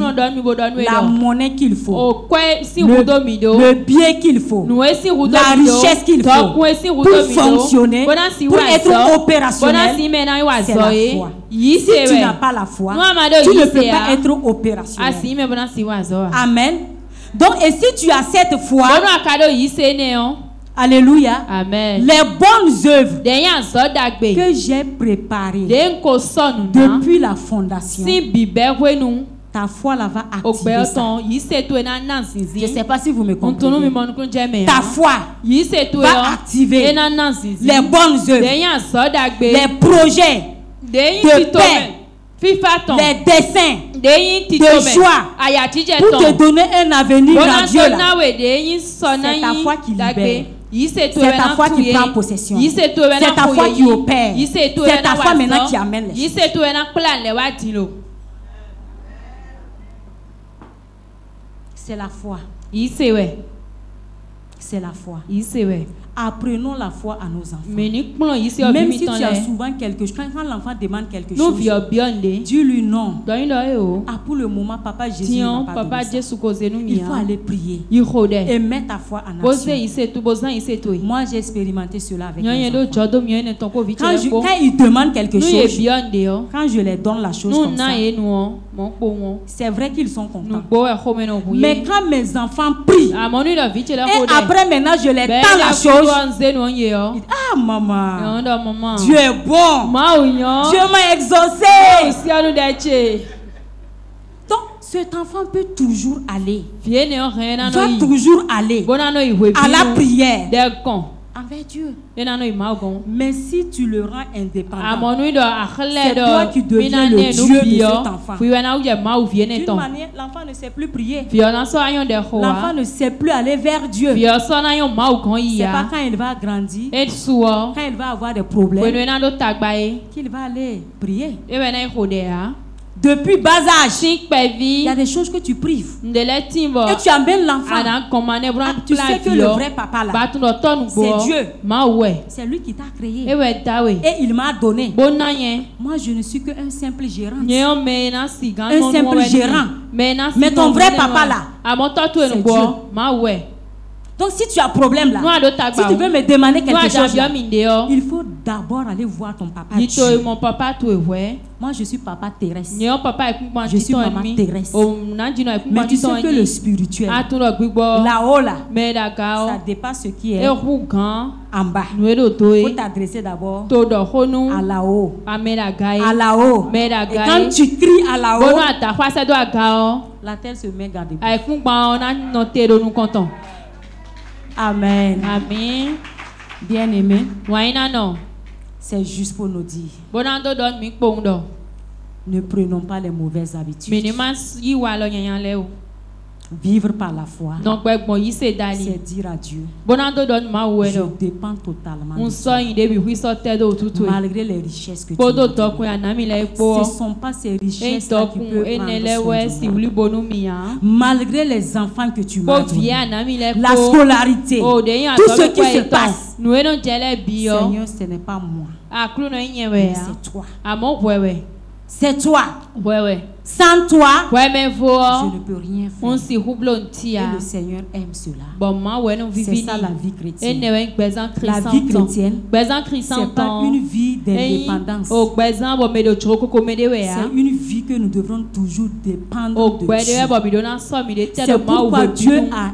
la monnaie qu'il faut, le bien qu'il faut, la richesse qu'il faut pour fonctionner, pour être opérationnel, c'est la foi. Si tu n'as pas la foi, tu ne peux pas être opérationnel. Amen. Donc, et si tu as cette foi, alléluia, amen, les bonnes œuvres que j'ai préparées depuis la fondation, ta foi là va activer ça. Je ne sais pas si vous me comprenez. Ta foi va activer les bonnes œuvres, les projets de paix, les dessins de joie pour te donner un avenir radieux. C'est ta foi qui libère. C'est ta foi qui prend possession. C'est ta foi qui opère. C'est ta foi maintenant qui amène les choses. C'est la foi. C'est la foi. Apprenons la foi à nos enfants. Même si tu as souvent quelque chose, quand l'enfant demande quelque chose, dis-lui non. Ah, pour le moment, papa Jésus n'a pas donné ça. Il faut aller prier et mettre ta foi en action. Moi, j'ai expérimenté cela avec mes enfants. Quand ils demandent quelque chose, quand je les donne la chose comme ça, c'est vrai qu'ils sont contents. Mais quand mes enfants prient, et après maintenant je les tends la chose, ils disent, ah maman, Dieu est bon, Dieu m'a exaucé. Donc cet enfant peut toujours aller, va toujours aller à la prière envers Dieu. Mais si tu le rends indépendant, c'est toi qui deviens le Dieu de cet enfant. D'une manière, l'enfant ne sait plus prier. L'enfant ne sait plus aller vers Dieu. C'est pas quand il va grandir, quand il va avoir des problèmes, qu'il va aller prier. Depuis bas âge, il y a des choses que tu prives. Et tu amènes l'enfant. Tu sais que le vrai papa là, c'est Dieu. C'est lui qui t'a créé. Et il m'a donné. Moi, je ne suis qu'un simple gérant. Un simple gérant. Mais ton vrai papa là, c'est Dieu. Donc si tu as problème là, si tu veux me demander quelque chose là, il faut d'abord aller voir ton papa. Moi je suis papa terrestre. Je suis maman terrestre. Mais tu sais que le spirituel, là-haut là, ça dépasse ce qui est en bas. Il faut t'adresser d'abord à là-haut. À là-haut. Et quand tu cries à là-haut, la terre se met garde. Amen. Amen. Bien aimé. C'est juste pour nous dire. Ne prenons pas les mauvaises habitudes. Vivre par la foi, c'est dire à Dieu, je dépends totalement de toi, malgré les richesses que tu me donnes. Ce ne sont pas ces richesses qui peuvent prendre soin de moi. Malgré les enfants que tu m'as donnés, la scolarité, tout ce qui se passe, Seigneur, ce n'est pas moi, mais c'est toi. C'est toi. Sans toi, je ne peux rien faire. Et le Seigneur aime cela. C'est ça la vie chrétienne. La vie chrétienne, c'est pas une vie d'indépendance. C'est une vie que nous devrons toujours dépendre de Dieu. C'est pourquoi Dieu a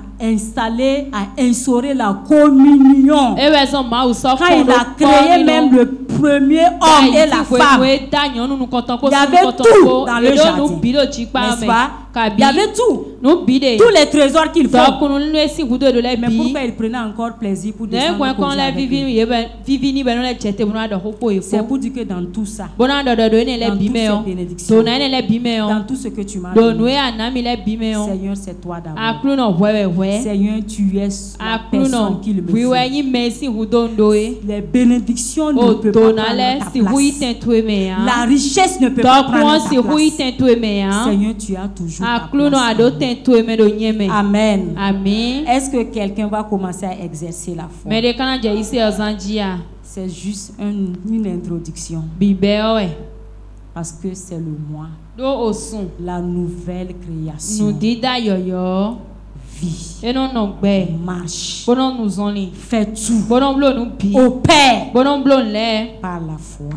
instauré la communion. Quand il a créé même le premier homme et la femme, il y avait tout dans le jardin. N'est-ce pas? Il y avait tout. Tous les trésors qu'il faut. Mais pourquoi il prenait encore plaisir pour descendre avec lui? C'est pour dire que dans tout ça, dans toutes ces bénédictions, dans tout ce que tu m'as donné, Seigneur, c'est toi d'abord. Seigneur, tu es la personne qui le faut. Les bénédictions ne peuvent pas prendre ta place. La richesse ne peut pas prendre ta place. Seigneur, tu as toujours ta place. Amen. Amen. Est-ce que quelqu'un va commencer à exercer la foi? C'est juste une introduction. Parce que c'est le moi. La nouvelle création. Vie. Marche. Fais tout. Opère. Par la foi.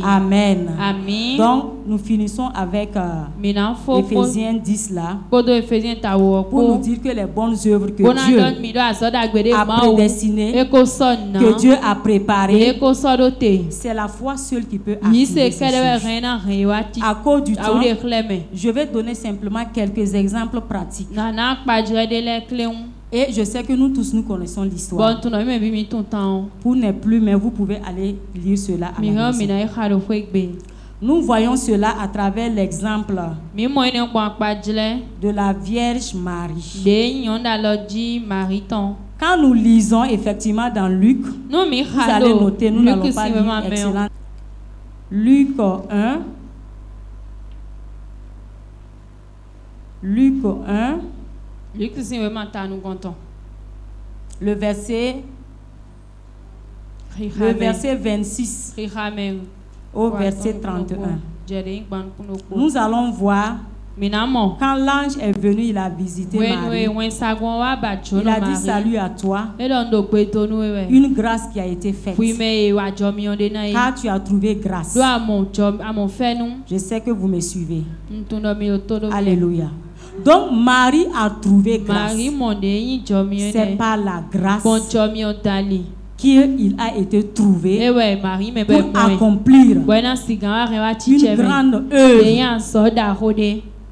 Amen. Amen. Donc, nous finissons avec Éphésiens 10 là. Pour nous dire que les bonnes œuvres que Dieu a prédestinées, que Dieu a préparées, c'est la foi seule qui peut activer ces choses. À cause du temps, je vais donner simplement quelques exemples pratiques. Et je sais que nous tous nous connaissons l'histoire. Pour ne plus, mais vous pouvez aller lire cela à la maison. Nous voyons cela à travers l'exemple de la Vierge Marie. Quand nous lisons effectivement dans Luc, vous allez noter, nous n'allons pas lire excellent. Luc 1. Luc 1. Le verset 26 au verset 31. Nous allons voir Quand l'ange est venu, il a visité Marie. Il a dit salut à toi. Une grâce qui a été faite. Car tu as trouvé grâce. Je sais que vous me suivez. Alléluia. Donc Marie a trouvé grâce. C'est par la grâce qu'il a été trouvé pour accomplir une grande œuvre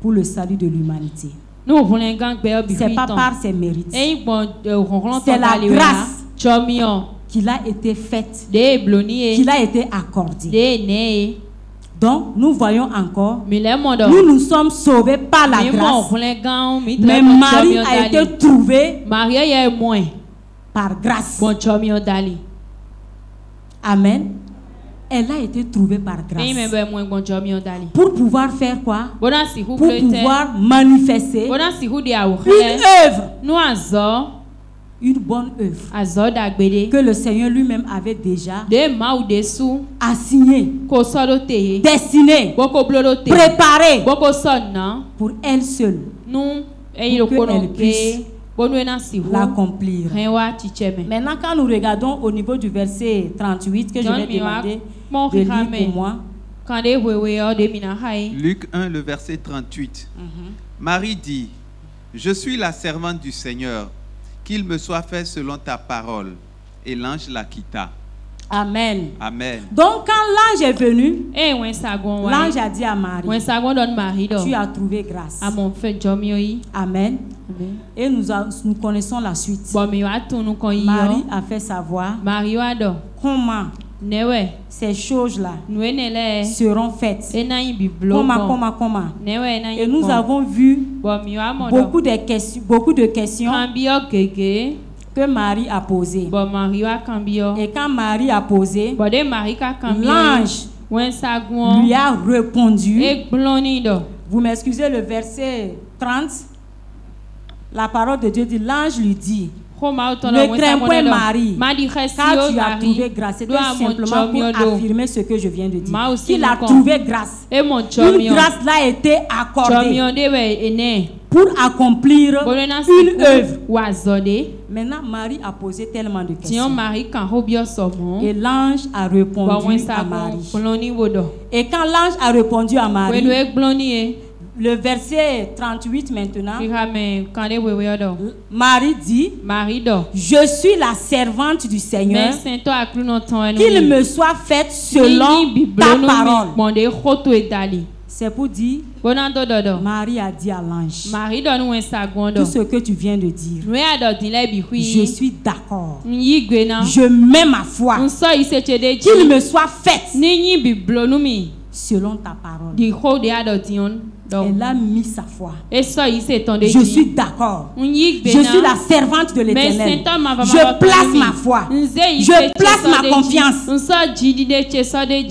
pour le salut de l'humanité. Ce n'est pas par ses mérites. C'est la grâce qu'il a été faite, qu'il a été accordée. Donc, nous voyons encore, nous sommes sauvés par la grâce. Mais Marie a été trouvée par grâce. Amen. Elle a été trouvée par grâce. Pour pouvoir faire quoi? Pour pouvoir manifester une œuvre. Une bonne œuvre que le Seigneur lui-même avait déjà assignée, destinée, préparée pour elle seule, pour qu'elle puisse l'accomplir. Maintenant, quand nous regardons au niveau du verset 38, que je vais demander de lire pour moi. Luc 1, le verset 38. Marie dit, je suis la servante du Seigneur, qu'il me soit fait selon ta parole. Et l'ange la quitta. Amen. Amen. Donc quand l'ange est venu, l'ange a dit à Marie, tu as trouvé grâce. Amen. Et nous connaissons la suite. Marie a fait savoir comment ces choses-là seront faites. Comment. Et nous avons vu beaucoup de questions que Marie a posées. Et quand Marie a posé, l'ange lui a répondu. Vous m'excusez, le verset 30, la parole de Dieu dit, l'ange lui dit, ne crains point Marie, car tu as trouvé grâce. C'est simplement pour affirmer ce que je viens de dire. Il a trouvé grâce. Une grâce l'a été accordée pour accomplir une œuvre. Maintenant, Marie a posé tellement de questions. Et l'ange a répondu à Marie. Et quand l'ange a répondu à Marie, le verset 38 maintenant, Marie dit, je suis la servante du Seigneur, qu'il me soit fait selon ta parole. C'est pour dire, Marie a dit à l'ange, tout ce que tu viens de dire, je suis d'accord. Je mets ma foi, qu'il me soit fait selon ta parole. Elle a mis sa foi. Je suis d'accord. Je suis la servante de l'Éternel. Je place ma foi. Je place ma confiance.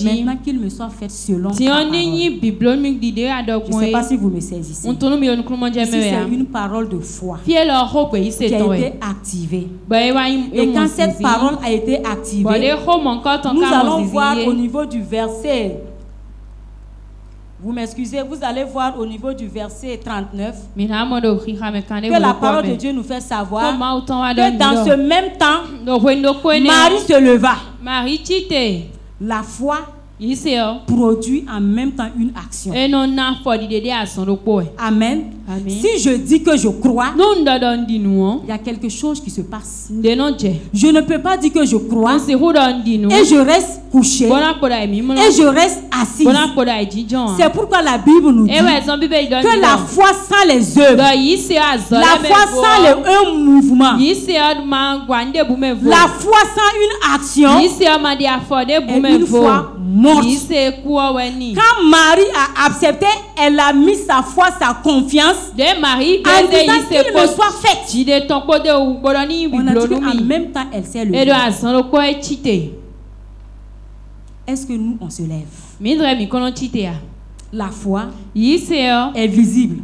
Maintenant qu'il me soit fait selon ta parole. Je ne sais pas si vous me saisissez. Ici, c'est une parole de foi qui a été activée. Et quand cette parole a été activée, nous allons voir au niveau du verset. Vous m'excusez, vous allez voir au niveau du verset 39 que la parole de Dieu nous fait savoir que dans ce même temps, Marie se leva. La foi produit en même temps une action. Amen. Si je dis que je crois, il y a quelque chose qui se passe. Je ne peux pas dire que je crois et je reste couché et je reste assis. C'est pourquoi la Bible nous dit que la foi sans les œuvres, la foi sans un mouvement, la foi sans une action est une foi morte. Quand Marie a accepté, elle a mis sa foi, sa confiance en disant qu'il me soit fait. On a dit en même temps elle s'est levée. Est-ce que nous on se lève? La foi est visible.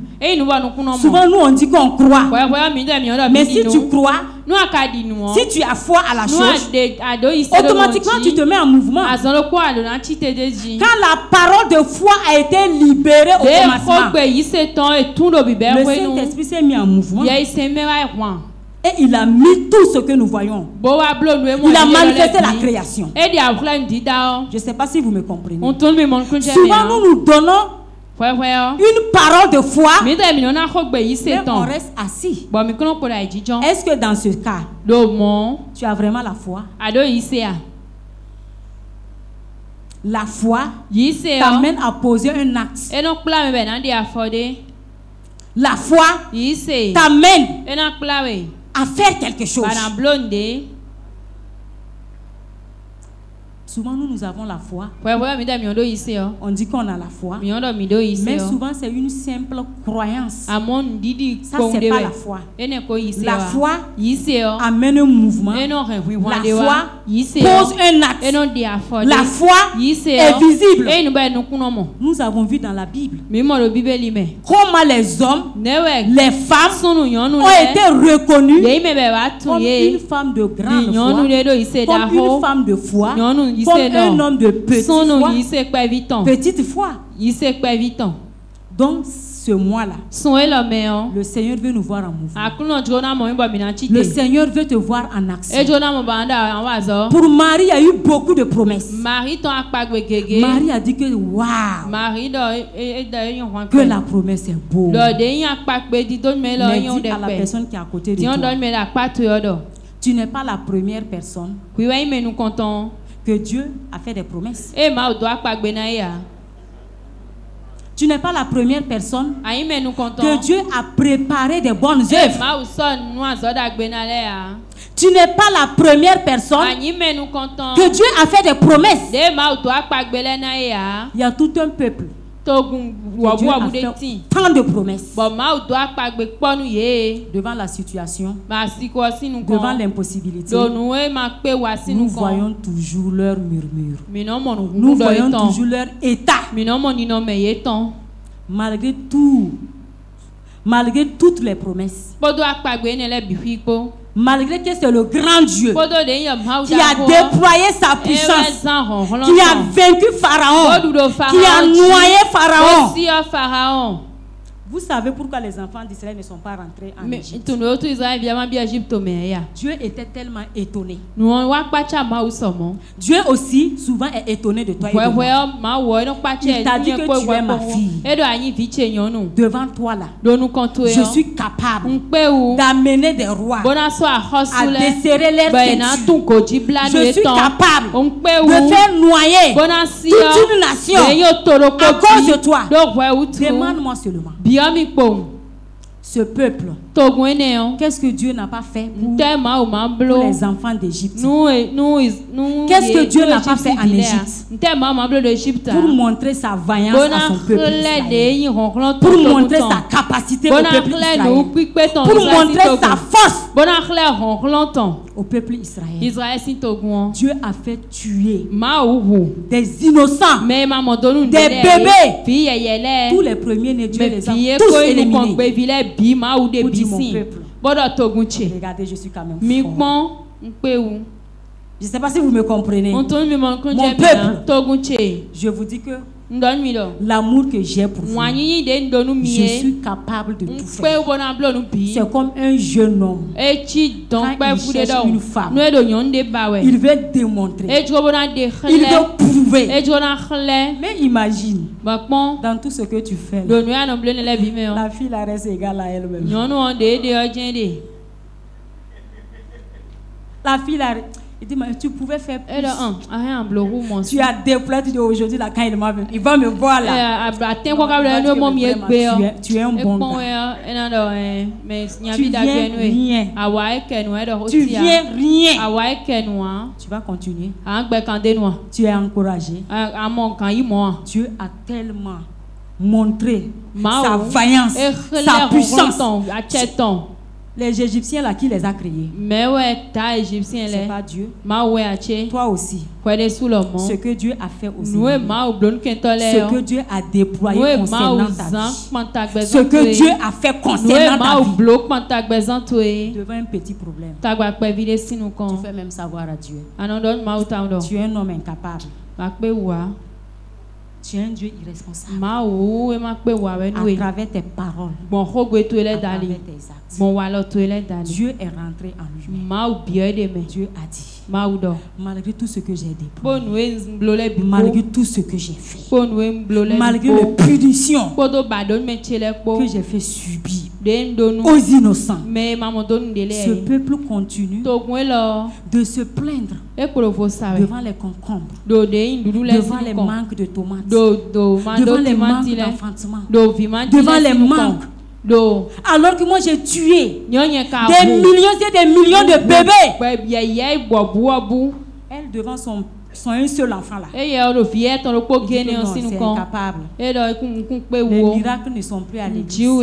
Souvent, nous, on dit qu'on croit. Mais si tu crois, si tu as foi à la chose, automatiquement, tu te mets en mouvement. Quand la parole de foi a été libérée au commencement, le Saint-Esprit s'est mis en mouvement. Et il a mis tout ce que nous voyons. Il a manifesté la création. Je ne sais pas si vous me comprenez. Souvent, nous donnons une parole de foi, mais on reste assis. Est-ce que dans ce cas, tu as vraiment la foi? La foi t'amène à poser un acte. La foi t'amène à faire quelque chose. Souvent, nous avons la foi. On dit qu'on a la foi. Mais souvent, c'est une simple croyance. Ça, c'est pas la foi. La foi amène un mouvement. La foi pose un acte. La foi est visible. Nous avons vu dans la Bible comment les hommes, les femmes ont été reconnus comme une femme de grande foi, comme une femme de foi, comme un homme de petite foi. Donc, ce mois-là, le Seigneur veut nous voir en mouvement. Le Seigneur veut te voir en action. Pour Marie, il y a eu beaucoup de promesses. Marie a dit que waouh, que la promesse est beau. Mais dis à la personne qui est à côté de toi, tu n'es pas la première personne que Dieu a fait des promesses. Tu n'es pas la première personne que Dieu a préparé des bonnes œuvres. Tu n'es pas la première personne que Dieu a fait des promesses. Il y a tout un peuple. Dieu a fait tant de promesses. Devant la situation, devant l'impossibilité, nous voyons toujours leur murmure. Nous voyons toujours leur état. Malgré tout, malgré toutes les promesses, malgré que c'est le grand Dieu qui a déployé sa puissance, qui a vaincu Pharaon, qui a noyé Pharaon. Vous savez pourquoi les enfants d'Israël ne sont pas rentrés en Égypte? Dieu était tellement étonné. Dieu aussi souvent est étonné de toi et de moi. Il t'a dit que tu es ma fille. Devant toi là, je suis capable d'amener des rois à desserrer leurs ceintures. Je suis capable de faire noyer toute une nation à cause de toi. Demande-moi seulement. Ce peuple, qu'est-ce que Dieu n'a pas fait pour les enfants d'Égypte? Qu'est-ce que Dieu n'a pas fait en Égypte pour montrer sa vaillance à son peuple Israël, pour montrer sa capacité au peuple Israël, pour montrer sa force au peuple Israël? Dieu a fait tuer des innocents, des bébés, tous les premiers-nés. Dieu les a tous éliminés. Pour dire mon peuple. Regardez, je suis quand même fort. Je ne sais pas si vous me comprenez. Mon peuple, je vous dis que l'amour que j'ai pour vous, je suis capable de tout faire. C'est comme un jeune homme. Quand il cherche une femme, il veut démontrer, il veut prouver. Mais imagine, dans tout ce que tu fais là, la fille la reste égale à elle-même. La fille la... Il dit, mais tu pouvais faire plus. Tu as déployé aujourd'hui là quand il va me voir là. Tu es un bon gars. Tu viens rien. Tu viens rien. Tu vas continuer. Tu es encouragé. Dieu a tellement montré sa vaillance, sa puissance. Les Égyptiens là, qui les a créés? Mais ouais, ta Égyptien c'est pas Dieu. Toi aussi. Ce que Dieu a fait aussi. Ce que Dieu a déployé concernant ta vie. Ce que Dieu a fait concernant ta vie. Devant un petit problème. Tu fais même savoir à Dieu. Tu es un homme incapable. Tu es un Dieu irresponsable. À travers tes paroles, à travers tes actes. Dieu est rentré en lui. Dieu a dit, malgré tout ce que j'ai déployé, malgré tout ce que j'ai fait, malgré les punitions que j'ai fait subir aux innocents, ce peuple continue de se plaindre devant les concombres, devant les manques de tomates, devant les manques d'enfantement, devant les manques. Alors que moi j'ai tué des millions et des millions de bébés. Elle devant son un seul enfant là. Il dit que non, c'est incapable. Les miracles ne sont plus à l'église. Je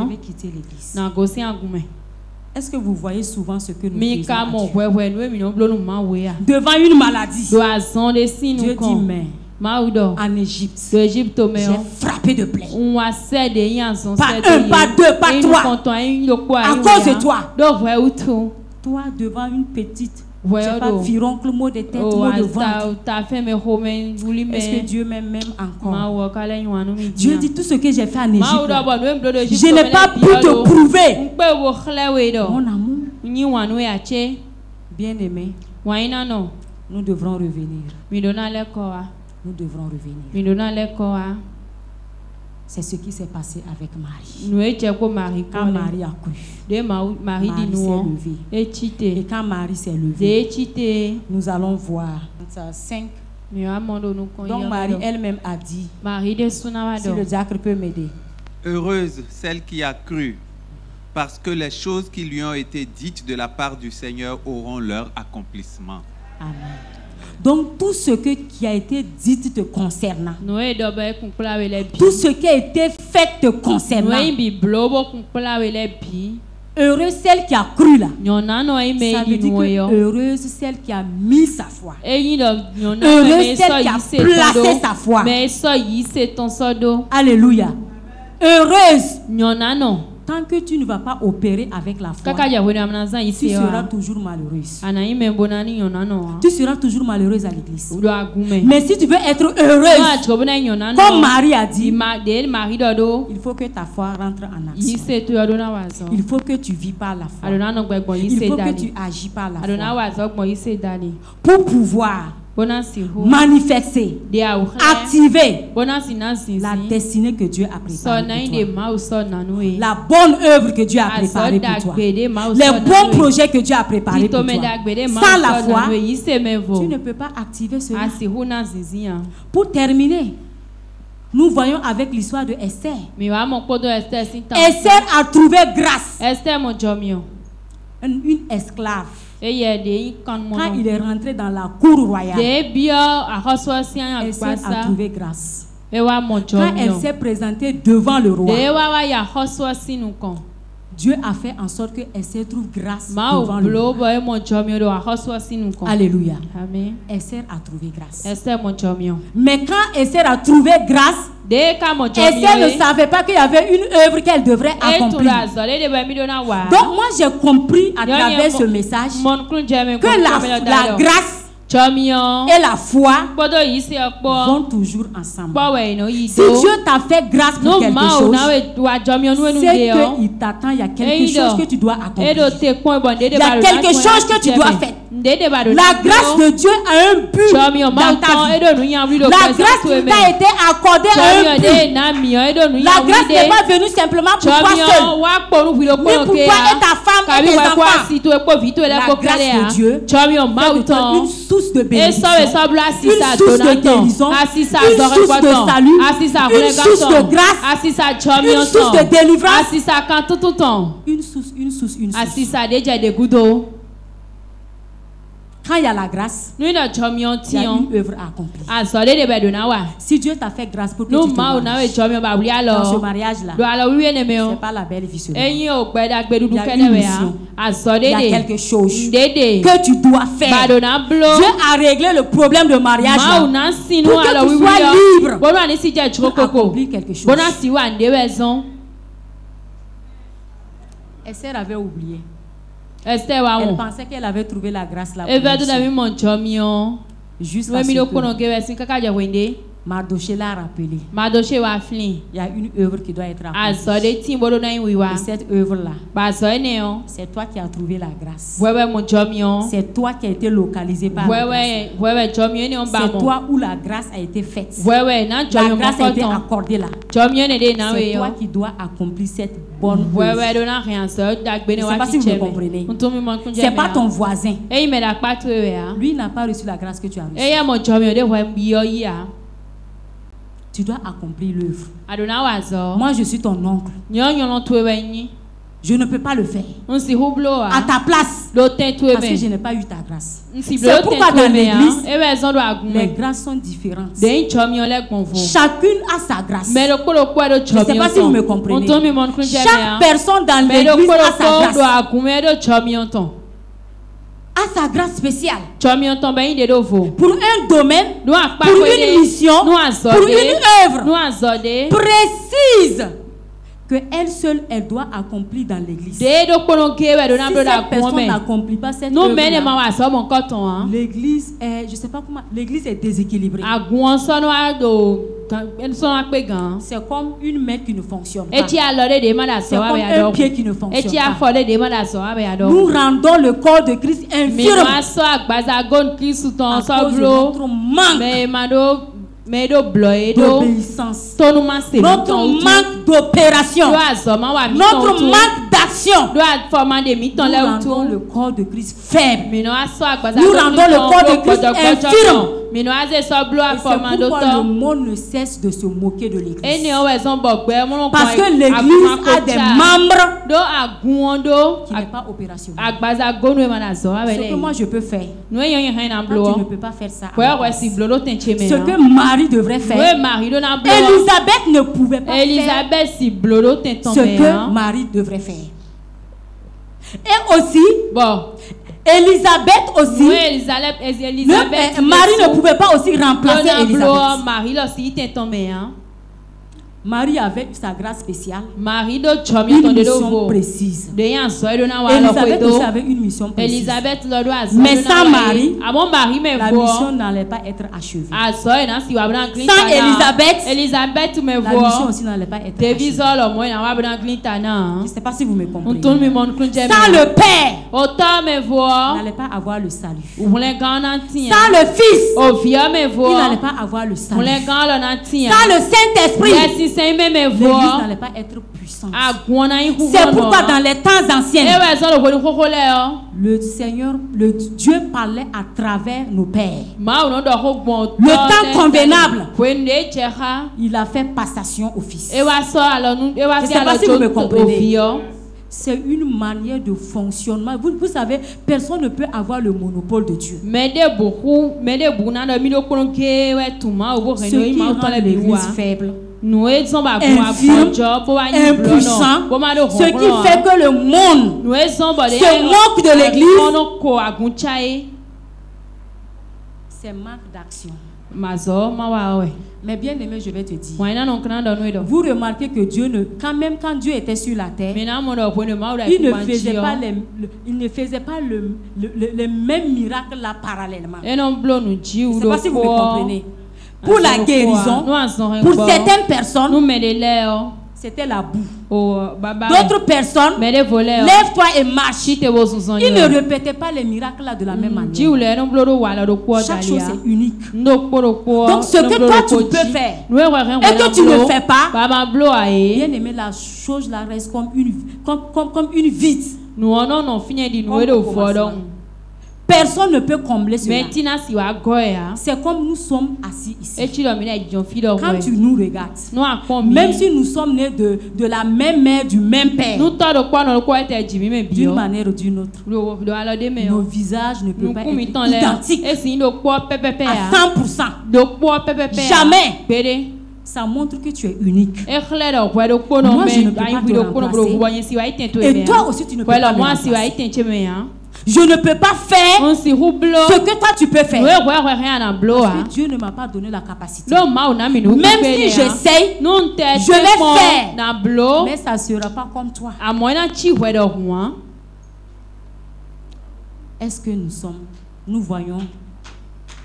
vais quitter l'église. Est-ce que vous voyez souvent ce que nous faisons devant une maladie? Dieu dit mais en Égypte, j'ai frappé de plaie. Pas un, pas deux, pas trois. À cause de toi. Toi devant une petite, j'ai pas vironcle, mot de tête, mot de ventre. Est-ce que Dieu m'aime encore? Dieu dit tout ce que j'ai fait en Égypte, je n'ai pas pu te prouver mon amour. Bien-aimé, nous devrons revenir. Nous devrons revenir. C'est ce qui s'est passé avec Marie. Quand Marie a cru, Marie s'est levée. Et quand Marie s'est levée, nous allons voir 5. Donc Marie elle-même a dit, si le diacre peut m'aider. Heureuse celle qui a cru, parce que les choses qui lui ont été dites de la part du Seigneur auront leur accomplissement. Amen. Donc tout ce qui a été dit te concernant, tout ce qui a été fait te concernant, heureuse celle qui a cru là. Ça veut dire que heureuse celle qui a mis sa foi. Heureuse celle qui a placé sa foi. Alléluia. Heureuse. Tant que tu ne vas pas opérer avec la foi, tu seras toujours malheureuse. Tu seras toujours malheureuse à l'église. Mais si tu veux être heureuse, comme Marie a dit, il faut que ta foi rentre en action. Il faut que tu vis par la foi. Il faut que tu agis par la foi. Pour pouvoir manifester, activer la destinée que Dieu a préparée pour toi. La bonne œuvre que Dieu a préparée pour toi. Les bons projets que Dieu a préparés pour toi. Sans la foi, tu ne peux pas activer cela. Pour terminer, nous voyons avec l'histoire de Esther. Esther a trouvé grâce. Une esclave. Quand il est rentré dans la cour royale, Esther a trouvé grâce. Quand elle s'est présentée devant le roi, Dieu a fait en sorte qu'Esther trouve grâce devant le roi. Alléluia. Esther a trouvé grâce. Mais quand Esther a trouvé grâce, Esther ne savait pas qu'il y avait une œuvre qu'elle devrait accomplir. Donc moi j'ai compris à travers ce message que la grâce et la foi vont toujours ensemble. Si Dieu t'a fait grâce pour quelque chose, c'est qu'il t'attend, il y a quelque chose que tu dois accomplir. Il y a quelque chose que tu dois faire. La grâce de Dieu a un but dans ta vie. La grâce qui t'a été accordée a un but. La grâce n'est pas venue simplement pour toi seul, mais pour toi et ta femme et tes enfants. La grâce de Dieu est une source de bénédiction, une source de guérison, une source de salut, une source de grâce, une source de délivrance, une source. Quand Quand il y a la grâce, il y a une œuvre à accomplir. Si Dieu t'a fait grâce pour que tu te maries dans ce mariage-là, c'est pas la belle vie seulement. Il y a une mission. Il y a quelque chose que tu dois faire. Dieu a réglé le problème de mariage là, pour que tu sois libre pour accomplir quelque chose. Esther avait oublié. Elle pensait qu'elle avait trouvé la grâce là. Jusqu'à ce que Mardoché l'a rappelé. Il y a une œuvre qui doit être accomplie. Et cette œuvre-là, c'est toi qui as trouvé la grâce. C'est toi qui as été localisé par la grâce. C'est toi où la grâce a été faite. La grâce a été accordée là. C'est toi qui dois accomplir cette bonne œuvre. Je ne sais pas si vous me comprenez. Ce n'est pas ton voisin. Lui n'a pas reçu la grâce que tu as reçue. Tu dois accomplir l'œuvre. Moi, je suis ton oncle. Je ne peux pas le faire. À ta place. Parce que je n'ai pas eu ta grâce. C'est pourquoi dans l'église, les grâces sont différentes. Chacune a sa grâce. Je ne sais pas si vous me comprenez. Chaque personne dans l'église a sa grâce. A sa grâce spéciale pour un domaine, pour une mission, pour une œuvre précise que elle seule, elle doit accomplir dans l'église. Si cette personne n'accomplit pas cette œuvre, l'église est, je sais pas comment, l'église est déséquilibrée. C'est comme une main qui ne fonctionne pas. C'est comme un pied qui ne fonctionne pas. Nous rendons le corps de Christ infirme à cause de notre manque d'obéissance, notre manque d'opération, notre manque d'action. Nous rendons le corps de Christ faible. Nous rendons le corps de Christ infirme. Et c'est pourquoi le monde ne cesse de se moquer de l'église. Parce que l'église a des membres qui n'est pas opérationnel. Ce que moi je peux faire, toi, tu ne peux pas faire ça. Ce que Marie devrait faire, Élisabeth ne pouvait pas faire ce que Marie devrait faire. Et aussi, Élisabeth aussi, Marie ne pouvait pas aussi remplacer Élisabeth. Marie avait sa grâce spéciale, une mission précise. Élisabeth aussi avait une mission précise. Mais sans Marie, la mission n'allait pas être achevée. Sans Élisabeth, la mission aussi n'allait pas être achevée. Je ne sais pas si vous me comprenez. Sans le Père, il n'allait pas avoir le salut. Sans le Fils, il n'allait pas avoir le salut. Sans le Saint-Esprit, l'église n'allait pas être puissante. C'est pourquoi dans les temps anciens, le Seigneur, le Dieu parlait à travers nos pères. Le temps convenable, il a fait passation au Fils. Je ne sais pas si vous me comprenez. C'est une manière de fonctionnement. Vous savez, personne ne peut avoir le monopole de Dieu. Ce qui rend l'église faible, infirme, impuissant, ce qui fait que le monde se moque de l'église, c'est manque d'action. Mais bien aimé, je vais te dire, vous remarquez que Dieu quand Dieu était sur la terre, il ne faisait pas le même miracle là parallèlement. Je ne sais pas si vous me comprenez. Pour la guérison, pour certaines personnes, c'était la boue. D'autres personnes, lève-toi et marche. Ils ne répétaient pas les miracles là de la même manière. Chaque chose est unique. Donc ce que toi tu peux faire et que tu ne fais pas, bien aimé, la chose là reste comme une vitre. Personne ne peut combler cela. C'est comme nous sommes assis ici. Quand tu nous regardes, même si nous sommes nés de la même mère, du même père, d'une manière ou d'une autre, nos visages ne peuvent pas être identiques à 100%. Jamais. Ça montre que tu es unique. Moi, je ne peux pas te remplacer. Et toi aussi, tu ne peux pas me remplacer. Je ne peux pas faire ce que toi tu peux faire. Parce que Dieu ne m'a pas donné la capacité. Même si j'essaye, je vais faire. Mais ça ne sera pas comme toi. Est-ce que nous voyons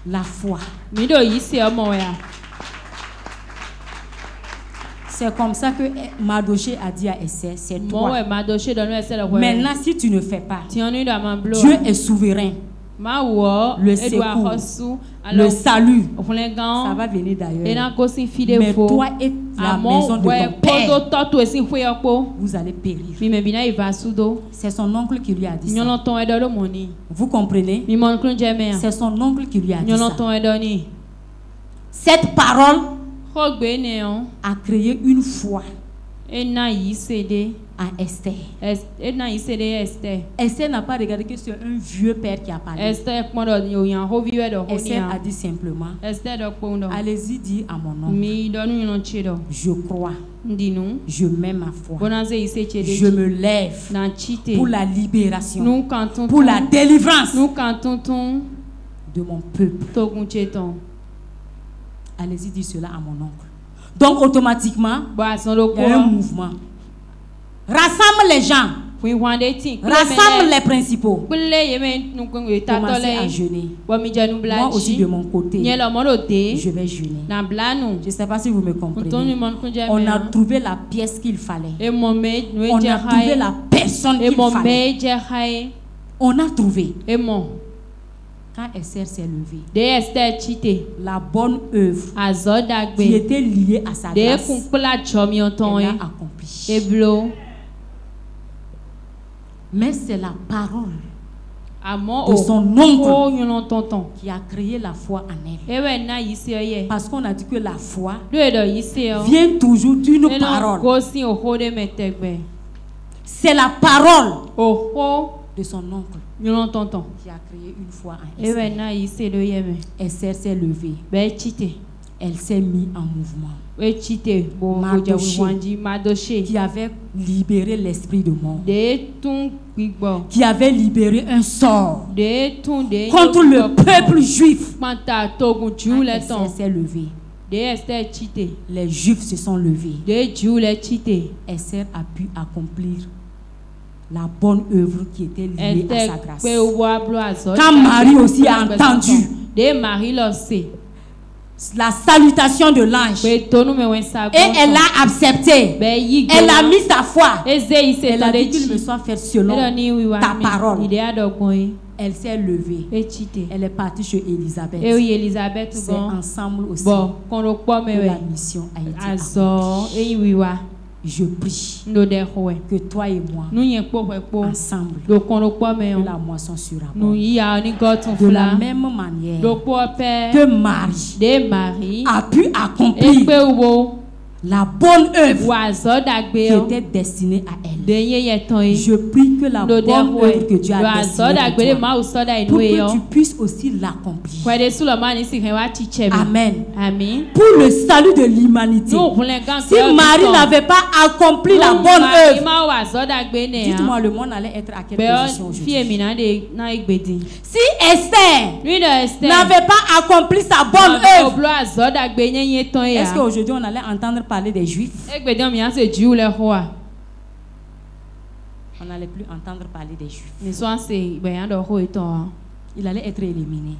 la foi? C'est comme ça que Mardoché a dit à Esther, c'est toi. Maintenant, si tu ne fais pas, Dieu est souverain. Le secours, le salut, ça va venir d'ailleurs. Mais toi et la maison de ton père, vous allez périr. C'est son oncle qui lui a dit ça. Vous comprenez? C'est son oncle qui lui a dit ça. Cette parole a créé une foi à Esther. Esther n'a pas regardé que c'est un vieux père qui a parlé. Esther a dit simplement, allez-y dire à mon oncle, je crois, je mets ma foi, je me lève pour la libération, pour la délivrance de mon peuple. Allez-y dire cela à mon oncle. Donc automatiquement, il y a un mouvement. Rassemble les gens. Rassemble les principaux. Commencez à jeûner. Moi aussi de mon côté, je vais jeûner. Je ne sais pas si vous me comprenez. On a trouvé la pièce qu'il fallait. On a trouvé la personne qu'il fallait. On a trouvé. Quand Esther s'est levée, la bonne œuvre qui était liée à sa grâce, elle l'a accomplie. Mais c'est la parole de son oncle qui a créé la foi en elle. Parce qu'on a dit que la foi vient toujours d'une parole. C'est la parole de son oncle qui a créé une foi en Esther. Esther s'est levée. Elle s'est mise en mouvement. Mardoché, qui avait libéré l'esprit de mort, qui avait libéré un sort contre le peuple juif. Esther s'est levée. Les Juifs se sont levés. Esther a pu accomplir la bonne œuvre qui était liée à sa grâce. Quand Marie aussi a entendu la salutation de l'ange et elle l'a accepté, elle a mis sa foi, elle a dit qu'il me soit fait selon ta parole. Elle s'est levée, elle est partie chez Élisabeth. C'est ensemble aussi que la mission a été accomplie. Je prie que toi et moi, ensemble, que la moisson sera bonne. De la même manière que Marie a pu accomplir la bonne œuvre qui était destinée à elle. Je prie que la bonne œuvre que Dieu a destinée pour toi, pour que tu puisses aussi l'accomplir. Amen. Pour le salut de l'humanité. Si Marie n'avait pas accompli la bonne œuvre, dites-moi, le monde allait être à quelle position aujourd'hui? Si Esther n'avait pas accompli sa bonne œuvre, est-ce qu'aujourd'hui on allait entendre parler des Juifs? On n'allait plus entendre parler des Juifs. Il allait être éliminé.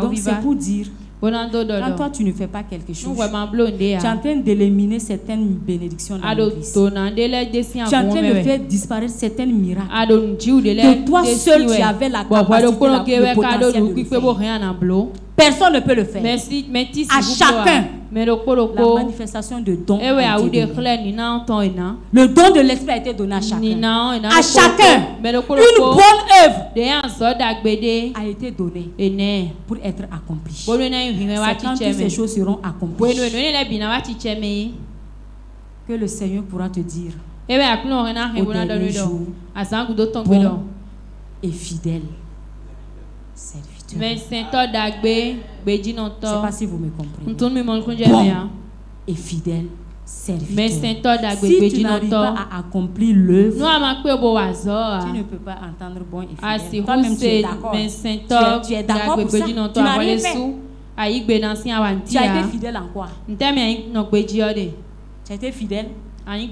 Donc c'est pour dire Quand toi tu ne fais pas quelque chose, tu es en train d'éliminer certaines bénédictions dans l'église. Tu es en train de faire disparaître certains miracles que toi seul tu avais la capacité, le potentiel de faire. Personne ne peut le faire. À chacun, la manifestation de don a été donnée. Le don de l'esprit a été donné à chacun. À chacun, une bonne œuvre a été donnée pour être accomplie. C'est quand toutes ces choses seront accomplies que le Seigneur pourra te dire au dernier jour, bon et fidèle serviteur. Je ne sais pas si vous me comprenez. Bon et fidèle serviteur. Si tu n'arrives pas à accomplir l'œuvre, tu ne peux pas entendre bon et fidèle. Toi-même tu es d'accord. Tu es d'accord pour ça. Tu n'as rien fait. Tu as été fidèle en quoi? Tu as été fidèle. Tu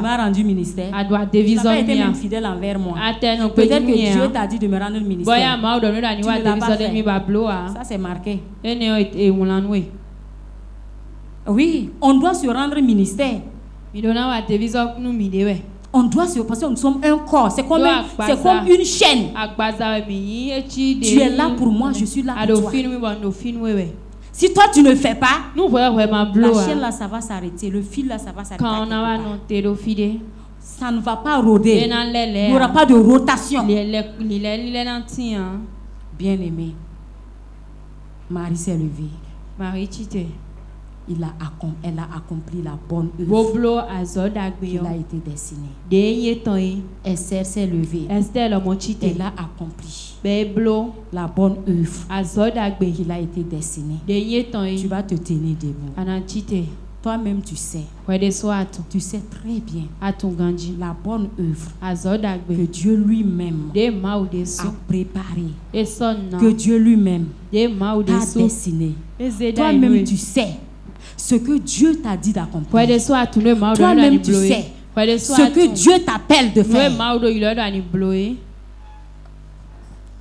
m'as rendu ministère. Tu n'as pas été même fidèle envers moi. Peut-être que Dieu t'a dit de me rendre ministère. Tu ne l'as pas fait. Ça c'est marqué. Oui, on doit se rendre ministère. On doit se passer, nous sommes un corps. C'est comme une chaîne. Tu es là pour moi, je suis là pour toi. Si toi tu ne fais pas, la chaîne là ça va s'arrêter, le fil là ça va s'arrêter. Ça ne va pas rôder. Il n'y aura pas de rotation. Bien aimé, Marie s'est levée. Elle a accompli la bonne œuvre qui a été destinée. Esther s'est levée. Elle a accompli la bonne œuvre qui a été destinée. Tu vas te tenir debout. Toi-même tu sais très bien la bonne œuvre que Dieu lui-même a préparée, que Dieu lui-même a destinée. Toi-même tu sais ce que Dieu t'a dit d'accomplir. Toi-même tu sais ce que Dieu t'appelle de faire.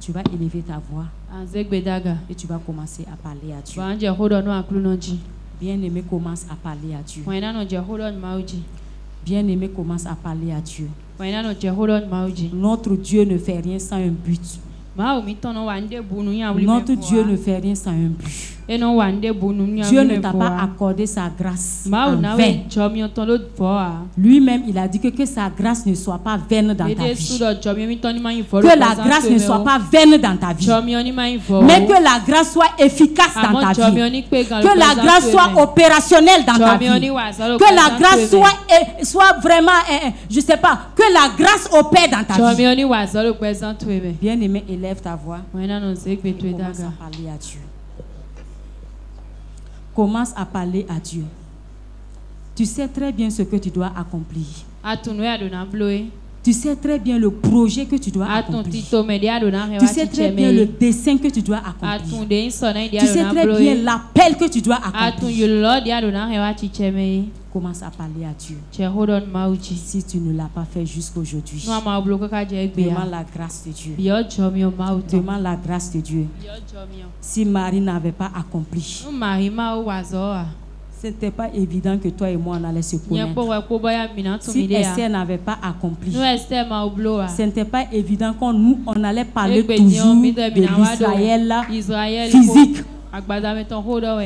Tu vas élever ta voix et tu vas commencer à parler à Dieu. Bien-aimé, commence à parler à Dieu. Bien-aimé, commence à parler à Dieu. Notre Dieu ne fait rien sans un but. Notre Dieu ne fait rien sans un but. Dieu ne t'a pas accordé sa grâce en vain. Lui-même, il a dit que sa grâce ne soit pas vaine dans ta vie. Que la grâce ne soit pas vaine dans ta vie. Mais que la grâce soit efficace dans ta vie. Que la grâce soit opérationnelle dans ta vie. Que la grâce soit vraiment, je ne sais pas, que la grâce opère dans ta vie. Bien-aimé, élève ta voix. Commence à parler à Dieu. Commence à parler à Dieu. Tu sais très bien ce que tu dois accomplir. Tu sais très bien le projet que tu dois accomplir. Tu sais très bien le dessein que tu dois accomplir. Tu sais très bien l'appel que tu dois accomplir. Commence à parler à Dieu. Si tu ne l'as pas fait jusqu'aujourd'hui, demande la grâce de Dieu. Demande la grâce de Dieu. Si Marie n'avait pas accompli, ce n'était pas évident que toi et moi on allait se connaître. Si Esther n'avait pas accompli, ce n'était pas évident qu'on on allait parler toujours de l'Israël physique.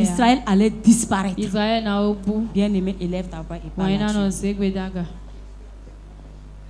Israël allait disparaître. Bien-aimé, élève ta voix et parle à Dieu.